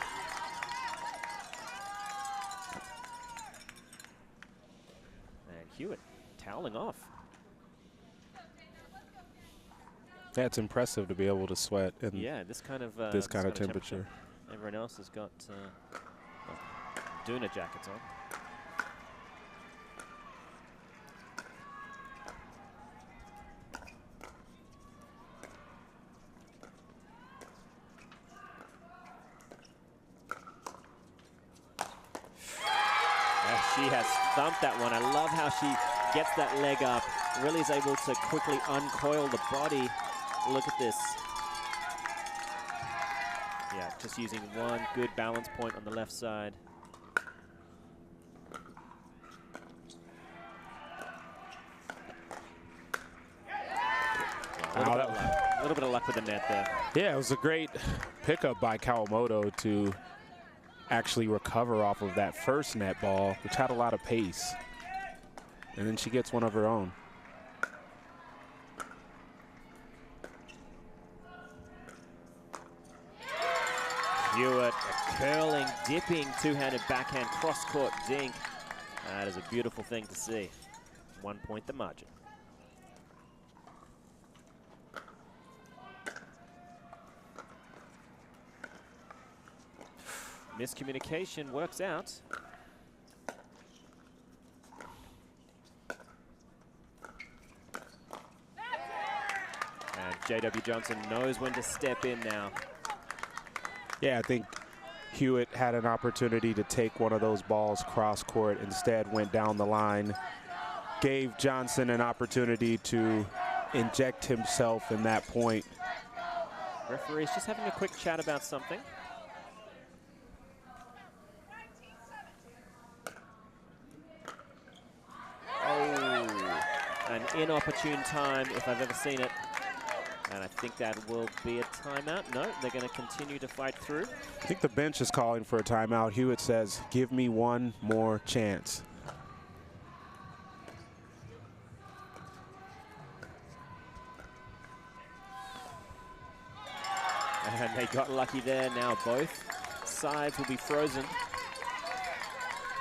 And Hewett toweling off. Yeah, it's impressive to be able to sweat in this kind of temperature. Everyone else has got Duna jackets on. She has thumped that one. I love how she gets that leg up, really is able to quickly uncoil the body. Look at this. Yeah, just using one good balance point on the left side. A little bit of luck with the net there. Yeah, it was a great pickup by Kawamoto to actually recover off of that first net ball, which had a lot of pace. And then she gets one of her own. Hewett, a curling, dipping, two-handed backhand cross-court dink. That is a beautiful thing to see. 1 point the margin. Miscommunication works out. And J.W. Johnson knows when to step in now. Yeah, I think Hewett had an opportunity to take one of those balls cross court, instead went down the line, gave Johnson an opportunity to inject himself in that point. Referee's just having a quick chat about something. An inopportune time if I've ever seen it. And I think that will be a timeout. No, they're going to continue to fight through. I think the bench is calling for a timeout. Hewett says, give me one more chance. And they got lucky there. Now both sides will be frozen.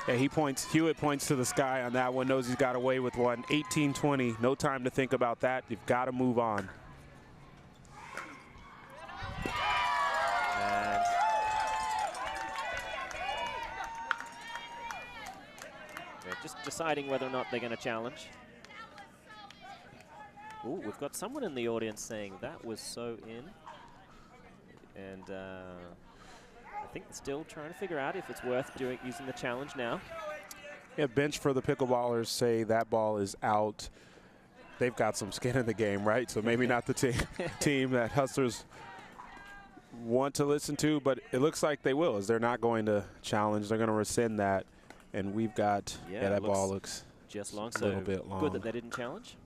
Yeah, Hewett points to the sky on that one, knows he's got away with one. 18-20, no time to think about that. You've got to move on. And they're just deciding whether or not they're going to challenge. Ooh, we've got someone in the audience saying that was so in. And I think they're still trying to figure out if it's worth using the challenge now. Yeah, bench for the Pickleballers say that ball is out. They've got some skin in the game, right? So maybe not the team that Hustlers want to listen to, but it looks like they will, as they're not going to challenge. They're going to rescind that. And we've got, yeah, that ball looks just long, a little bit long. Good that they didn't challenge.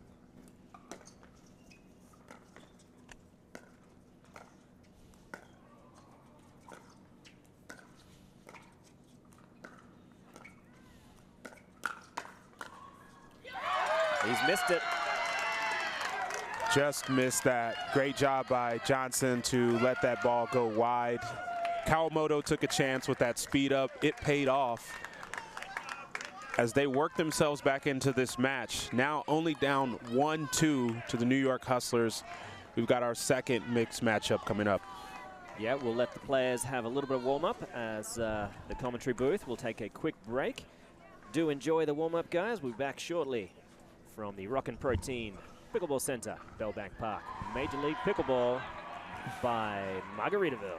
He's missed it. Just missed that. Great job by Johnson to let that ball go wide. Kawamoto took a chance with that speed up. It paid off as they work themselves back into this match. Now only down 1-2 to the New York Hustlers. We've got our second mixed matchup coming up. Yeah, we'll let the players have a little bit of warm-up as the commentary booth will take a quick break. Do enjoy the warm-up, guys. We'll be back shortly from the Rockin' Protein Pickleball Center, Bellbank Park. Major League Pickleball by Margaritaville.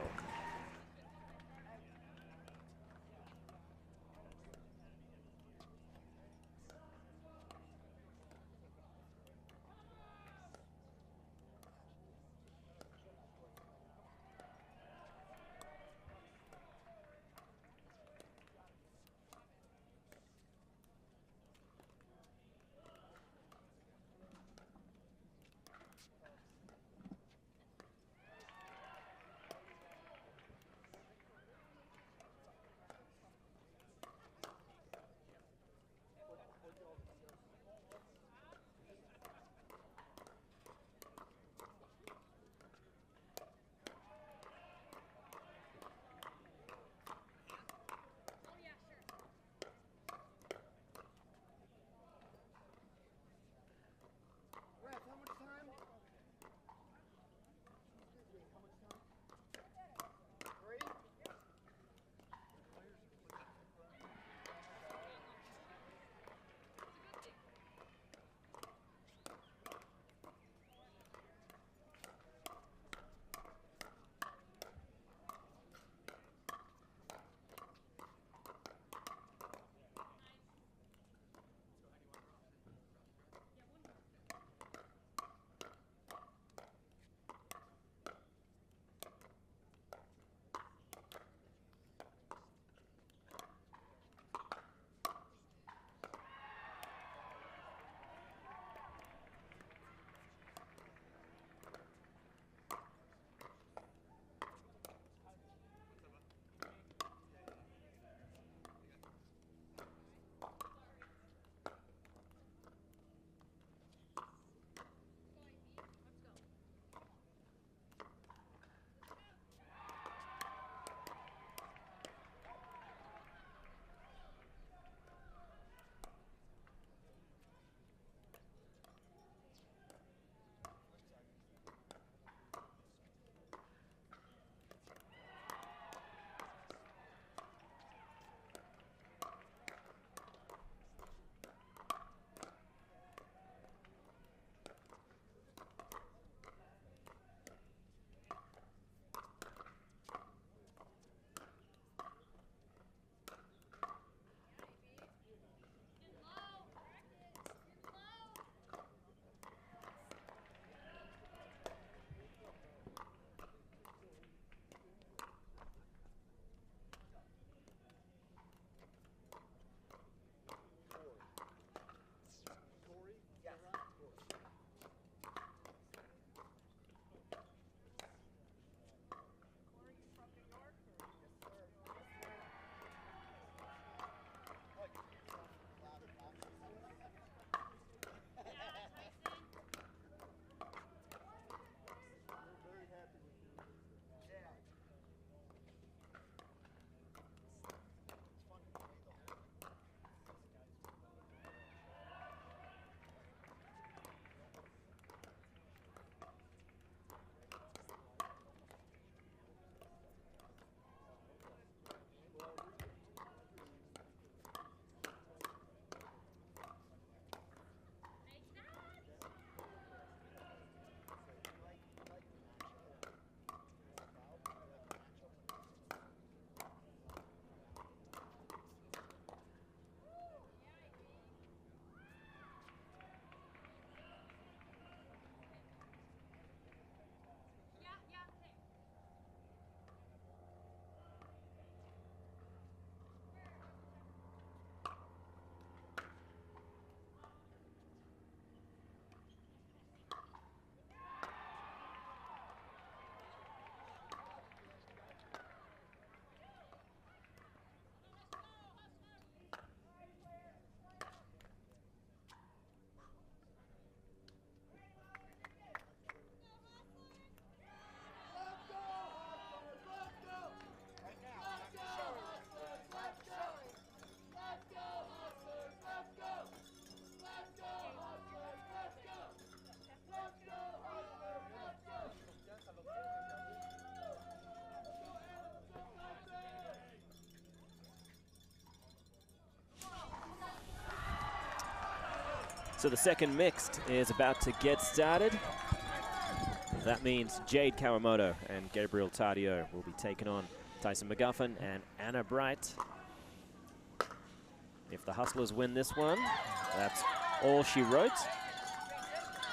So the second mixed is about to get started. That means Jade Kawamoto and Gabriel Tardio will be taking on Tyson McGuffin and Anna Bright. If the Hustlers win this one, that's all she wrote.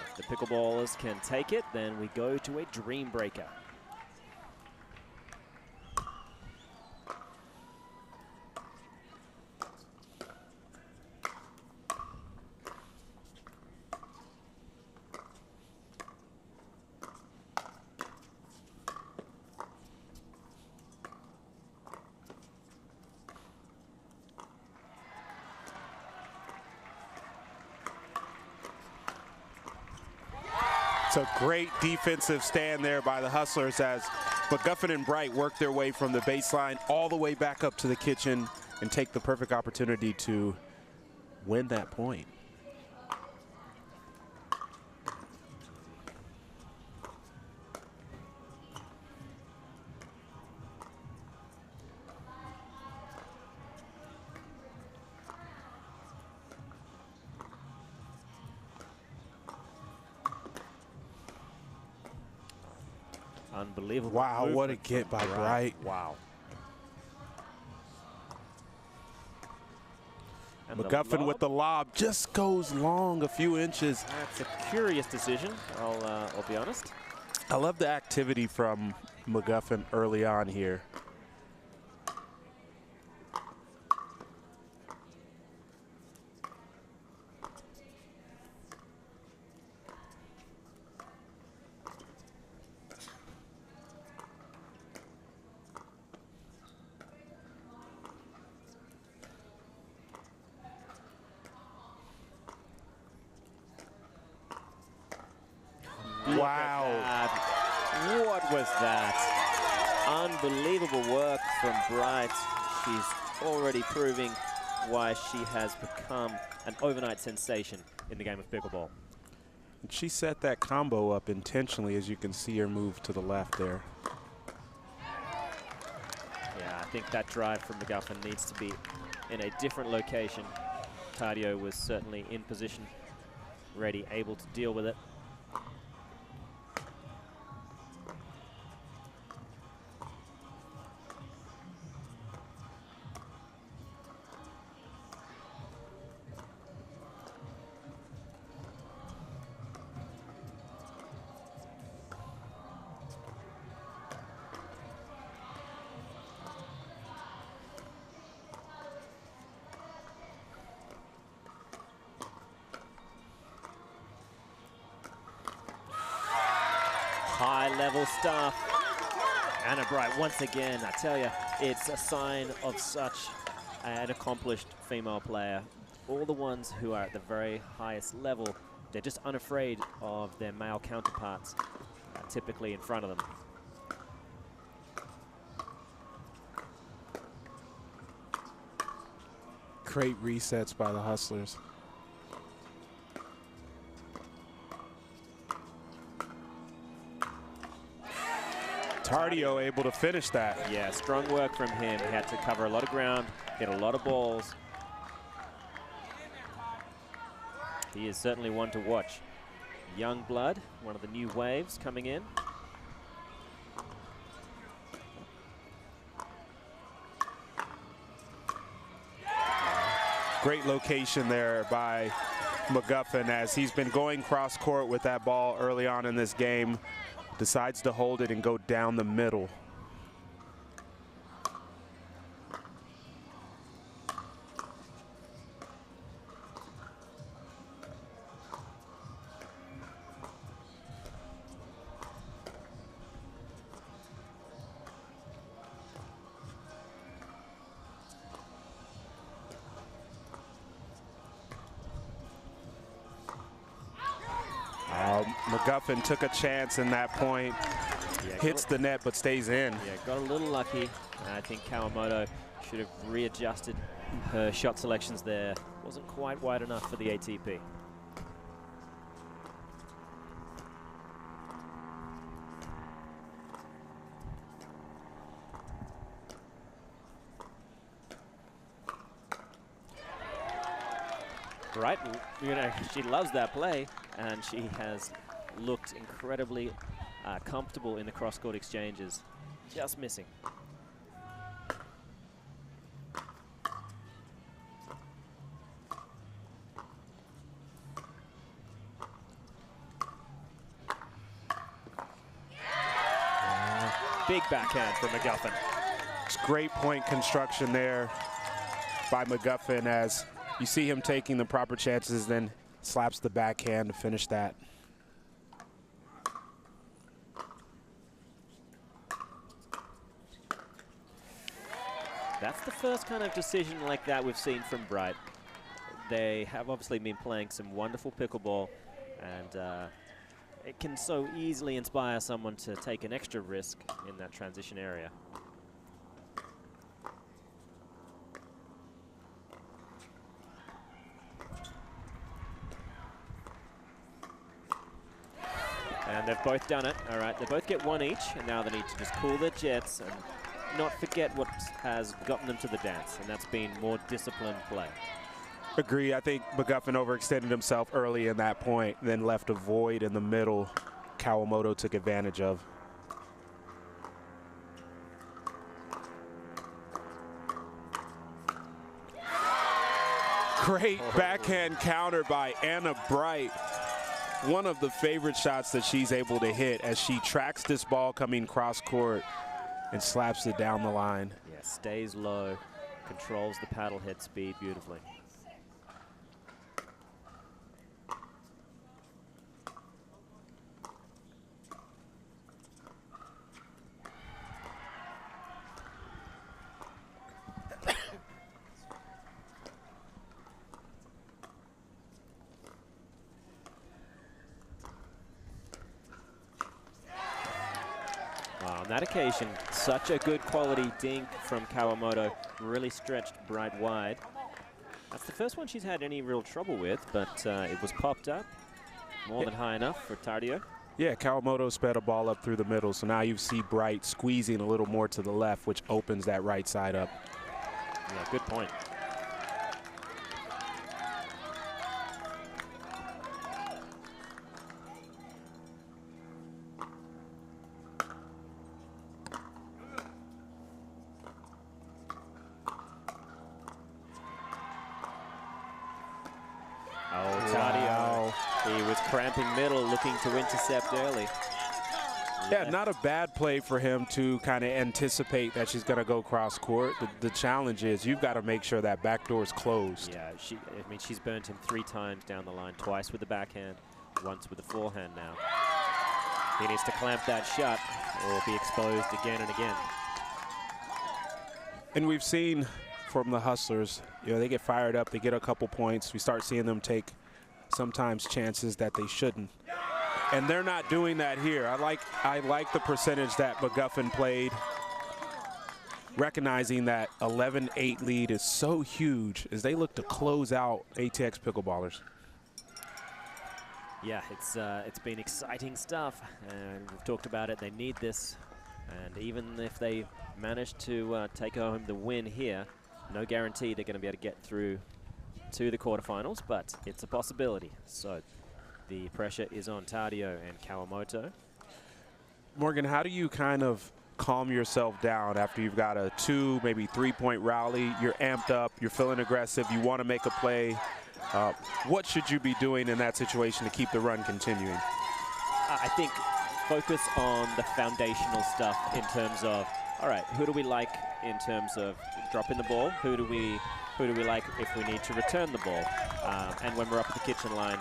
If the Pickleballers can take it, then we go to a dream breaker. It's a great defensive stand there by the Hustlers as McGuffin and Bright work their way from the baseline all the way back up to the kitchen and take the perfect opportunity to win that point. Unbelievable. Wow, what a get by Bright. Wow. And McGuffin with the lob just goes long a few inches. That's a curious decision, I'll be honest. I love the activity from McGuffin early on here. Wow. What was that? Unbelievable work from Bright. She's already proving why she has become an overnight sensation in the game of pickleball. She set that combo up intentionally, as you can see her move to the left there. Yeah, I think that drive from McGuffin needs to be in a different location. Tardio was certainly in position, ready, able to deal with it. High-level stuff. Anna Bright, once again, I tell you, it's a sign of such an accomplished female player. All the ones who are at the very highest level, they're just unafraid of their male counterparts, typically in front of them. Great resets by the Hustlers. Tardio able to finish that. Yeah, strong work from him. He had to cover a lot of ground, get a lot of balls. He is certainly one to watch. Young blood, one of the new waves coming in. Great location there by McGuffin as he's been going cross court with that ball early on in this game. Decides to hold it and go down the middle. McGuffin took a chance in that point. Yeah, hits the net but stays in. Yeah, got a little lucky. I think Kawamoto should have readjusted her shot selections there. Wasn't quite wide enough for the ATP. Right, you know, she loves that play, and she has looked incredibly comfortable in the cross-court exchanges. Just missing. Big backhand from McGuffin. It's great point construction there by McGuffin as you see him taking the proper chances, then slaps the backhand to finish that. That's the first kind of decision like that we've seen from Bright. They have obviously been playing some wonderful pickleball, and it can so easily inspire someone to take an extra risk in that transition area. And they've both done it. All right, they both get one each, and now they need to just cool their jets and not forget what has gotten them to the dance, and that's been more disciplined play. Agree. I think McGuffin overextended himself early in that point, then left a void in the middle Kawamoto took advantage of. Great backhand counter by Anna Bright. One of the favorite shots that she's able to hit as she tracks this ball coming cross court and slaps it down the line. Yeah, stays low, controls the paddle head speed beautifully. On that occasion, such a good quality dink from Kawamoto, really stretched Bright wide. That's the first one she's had any real trouble with, but it was popped up more than high enough for Tardio. Yeah, Kawamoto sped a ball up through the middle, so now you see Bright squeezing a little more to the left, which opens that right side up. Yeah, good point. Cramping middle, looking to intercept early. Yeah, not a bad play for him to kind of anticipate that she's going to go cross court. The challenge is you've got to make sure that back door is closed. Yeah, I mean, she's burnt him 3 times down the line, twice with the backhand, once with the forehand now. He needs to clamp that shot or be exposed again and again. And we've seen from the Hustlers, you know, they get fired up, they get a couple points. We start seeing them take sometimes chances that they shouldn't. And they're not doing that here. I like the percentage that McGuffin played, recognizing that 11-8 lead is so huge as they look to close out ATX Pickleballers. Yeah, it's been exciting stuff, and we've talked about it. They need this, and even if they manage to take home the win here, no guarantee they're going to be able to get through to the quarterfinals, but it's a possibility. So the pressure is on Tardio and Kawamoto. Morgan, how do you kind of calm yourself down after you've got a 2, maybe 3-point rally? You're amped up, you're feeling aggressive, you want to make a play. What should you be doing in that situation to keep the run continuing? I think focus on the foundational stuff in terms of, all right, who do we like in terms of dropping the ball? Who do we like if we need to return the ball? And when we're up at the kitchen line,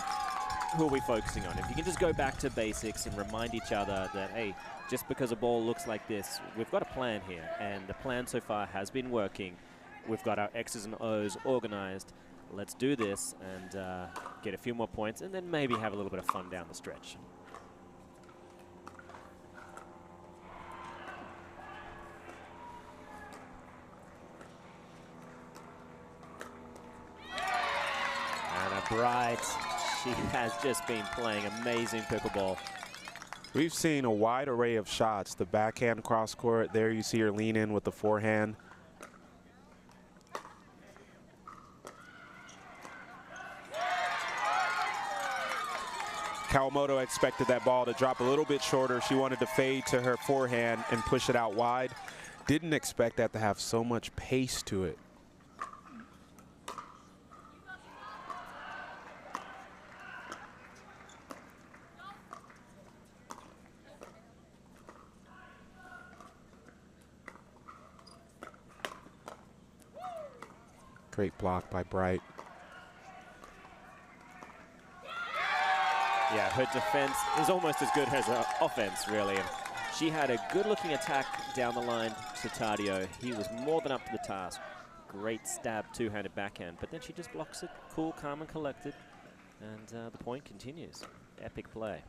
who are we focusing on? If you can just go back to basics and remind each other that, hey, just because a ball looks like this, we've got a plan here. And the plan so far has been working. We've got our X's and O's organized. Let's do this and get a few more points and then maybe have a little bit of fun down the stretch. Bright, she has just been playing amazing pickleball. We've seen a wide array of shots. The backhand cross court, there you see her lean in with the forehand. Kawamoto expected that ball to drop a little bit shorter. She wanted to fade to her forehand and push it out wide. Didn't expect that to have so much pace to it. Great block by Bright. Yeah, her defense is almost as good as her offense, really. And she had a good-looking attack down the line to Tardio. He was more than up to the task. Great stab, two-handed backhand. But then she just blocks it, cool, calm, and collected. And the point continues. Epic play.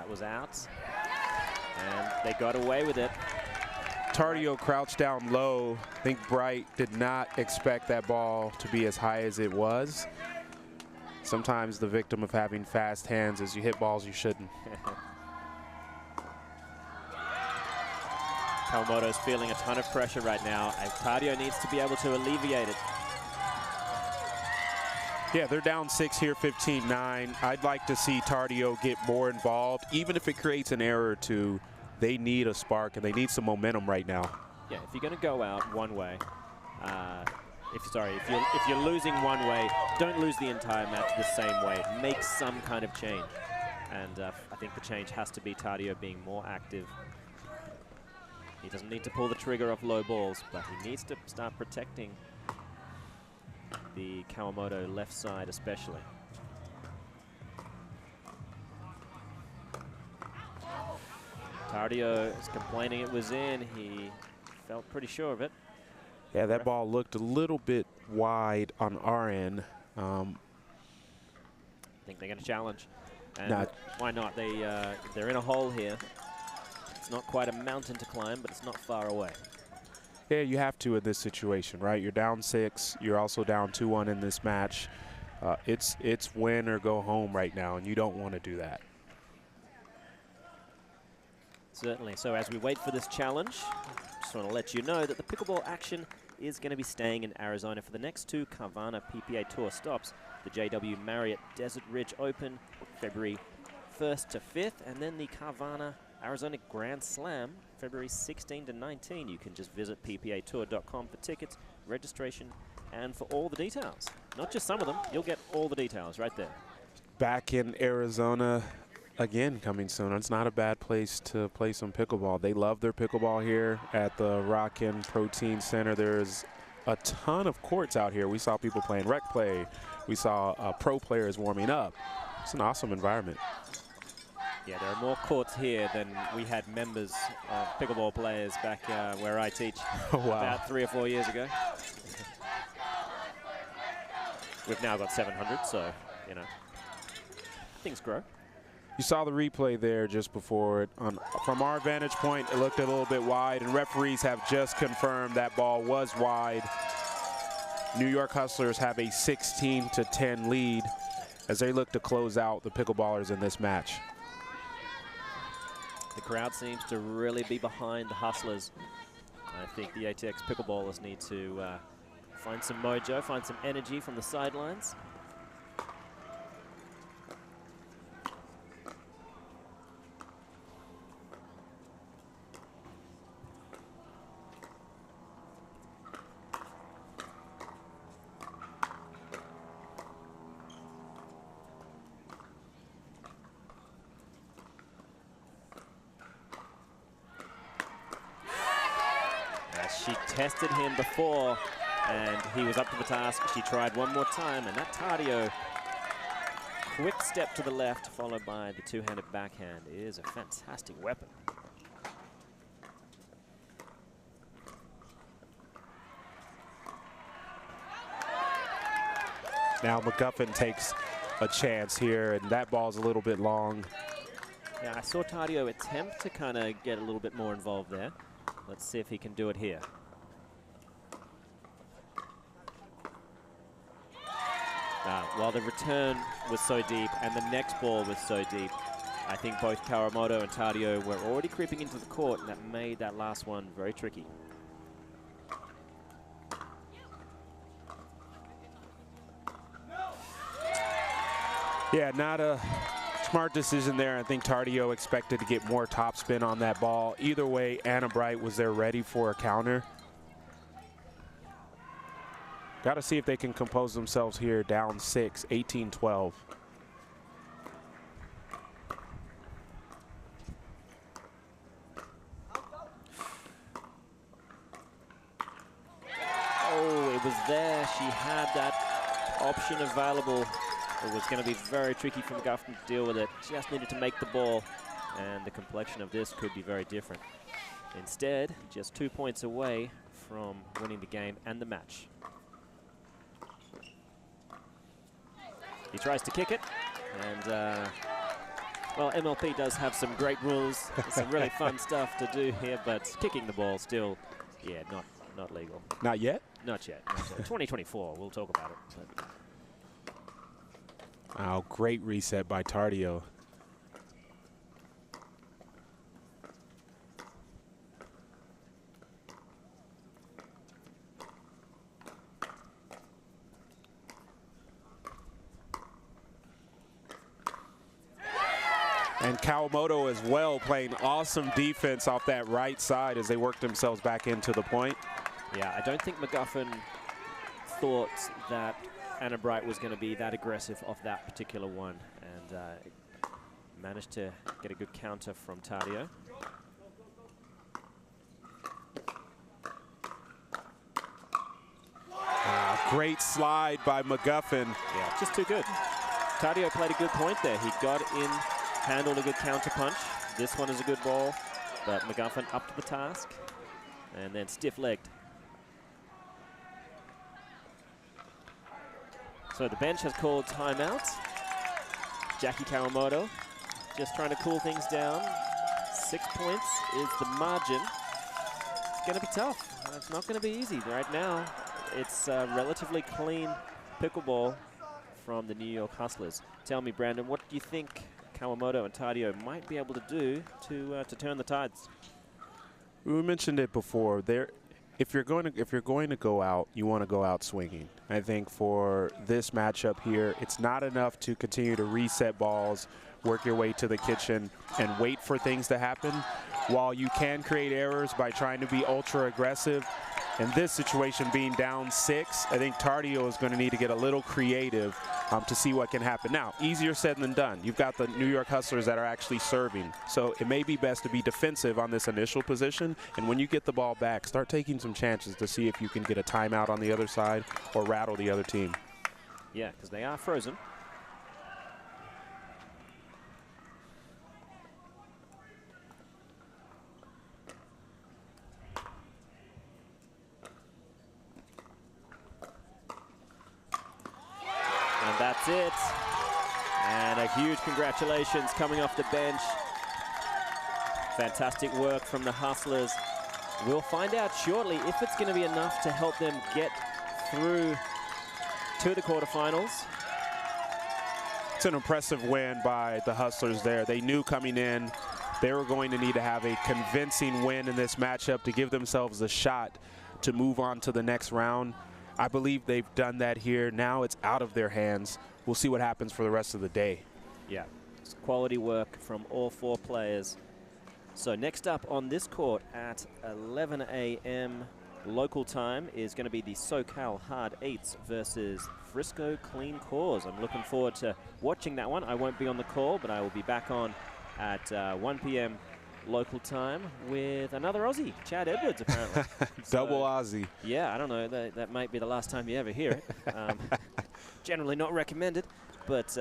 Was out, and they got away with it. Tardio crouched down low. I think Bright did not expect that ball to be as high as it was. Sometimes the victim of having fast hands is you hit balls you shouldn't. Kawamoto's feeling a ton of pressure right now, and Tardio needs to be able to alleviate it. Yeah, they're down 6 here, 15-9. I'd like to see Tardio get more involved, even if it creates an error or two. They need a spark, and they need some momentum right now. Yeah, if you're going to go out one way, if you're losing one way, don't lose the entire match the same way. Make some kind of change, and I think the change has to be Tardio being more active. He doesn't need to pull the trigger off low balls, but he needs to start protecting the Kawamoto left side especially. Tardio is complaining it was in. He felt pretty sure of it. Yeah, that ball looked a little bit wide on our end. I think they're going to challenge. And why not? They're in a hole here. It's not quite a mountain to climb, but it's not far away. Yeah, you have to in this situation, right? You're down 6. You're also down 2-1 in this match. It's win or go home right now, and you don't want to do that. Certainly. So as we wait for this challenge, just want to let you know that the pickleball action is going to be staying in Arizona for the next 2 Carvana PPA Tour stops. The JW Marriott Desert Ridge Open, February 1st to 5th, and then the Carvana Arizona Grand Slam, February 16 to 19. You can just visit ppatour.com for tickets, registration, and for all the details. Not just some of them, you'll get all the details right there. Back in Arizona again coming soon. It's not a bad place to play some pickleball. They love their pickleball here at the Rockin' Protein Center. There's a ton of courts out here. We saw people playing rec play. We saw pro players warming up. It's an awesome environment. Yeah, there are more courts here than we had members of pickleball players back where I teach about 3 or 4 years ago. We've now got 700, so, you know, things grow. You saw the replay there just before it. From our vantage point, it looked a little bit wide, and referees have just confirmed that ball was wide. New York Hustlers have a 16-10 lead as they look to close out the pickleballers in this match. The crowd seems to really be behind the Hustlers. I think the ATX Pickleballers need to find some mojo, find some energy from the sidelines. She tested him before, and he was up to the task. She tried one more time, and that Tardio quick step to the left, followed by the two-handed backhand, is a fantastic weapon. Now McGuffin takes a chance here, and that ball's a little bit long. Yeah, I saw Tardio attempt to kind of get a little bit more involved there. Let's see if he can do it here. While the return was so deep and the next ball was so deep, I think both Kawamoto and Tardio were already creeping into the court, and that made that last one very tricky. Yeah, not a smart decision there. I think Tardio expected to get more topspin on that ball. Either way, Anna Bright was there ready for a counter. Got to see if they can compose themselves here, down 6, 18-12. Oh, it was there. She had that option available. It was going to be very tricky for McGuffin to deal with it. Just needed to make the ball, and the complexion of this could be very different. Instead, just 2 points away from winning the game and the match. He tries to kick it, and well, MLP does have some great rules, some really fun stuff to do here, but kicking the ball still, yeah, not legal. Not yet? Not yet. Not yet. 2024, we'll talk about it. But. Oh, great reset by Tardio. And Kawamoto as well, playing awesome defense off that right side as they worked themselves back into the point. Yeah, I don't think McGuffin thought that Anna Bright was going to be that aggressive off that particular one, and managed to get a good counter from Tardio. Great slide by McGuffin. Yeah, just too good. Tardio played a good point there. He got in, handled a good counter punch. This one is a good ball, but McGuffin up to the task, and then stiff-legged. So the bench has called timeout. Jackie Kawamoto just trying to cool things down. 6 points is the margin. It's going to be tough. It's not going to be easy right now. It's relatively clean pickleball from the New York Hustlers. Tell me, Brandon, what do you think Kawamoto and Tardio might be able to do to turn the tides? We mentioned it before. If you're going to go out, you want to go out swinging. I think for this matchup here, it's not enough to continue to reset balls, work your way to the kitchen, and wait for things to happen. While you can create errors by trying to be ultra aggressive, in this situation being down 6, I think Tardio is going to need to get a little creative to see what can happen. Now, easier said than done. You've got the New York Hustlers that are actually serving. So it may be best to be defensive on this initial position. And when you get the ball back, start taking some chances to see if you can get a timeout on the other side or rattle the other team. Yeah, because they are frozen. And that's it. And a huge congratulations coming off the bench. Fantastic work from the Hustlers. We'll find out shortly if it's going to be enough to help them get through to the quarterfinals. It's an impressive win by the Hustlers there. They knew coming in they were going to need to have a convincing win in this matchup to give themselves a shot to move on to the next round. I believe they've done that here. Now it's out of their hands. We'll see what happens for the rest of the day. Yeah, it's quality work from all 4 players. So next up on this court at 11 a.m. local time is going to be the SoCal Hard 8s versus Frisco Clean Cores. I'm looking forward to watching that one. I won't be on the call, but I will be back on at 1 p.m. local time with another Aussie, Chad Edwards, apparently. Double Aussie. Yeah, I don't know. That might be the last time you ever hear it. Generally not recommended, but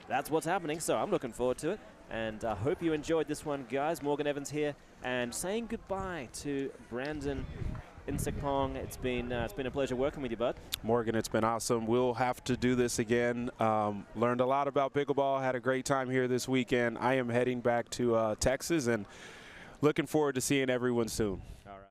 that's what's happening, so I'm looking forward to it. And I hope you enjoyed this one, guys. Morgan Evans here, and saying goodbye to Brandon Insect Pong. It's been a pleasure working with you, bud. Morgan, it's been awesome. We'll have to do this again. Learned a lot about pickleball. Had a great time here this weekend. I am heading back to Texas and looking forward to seeing everyone soon.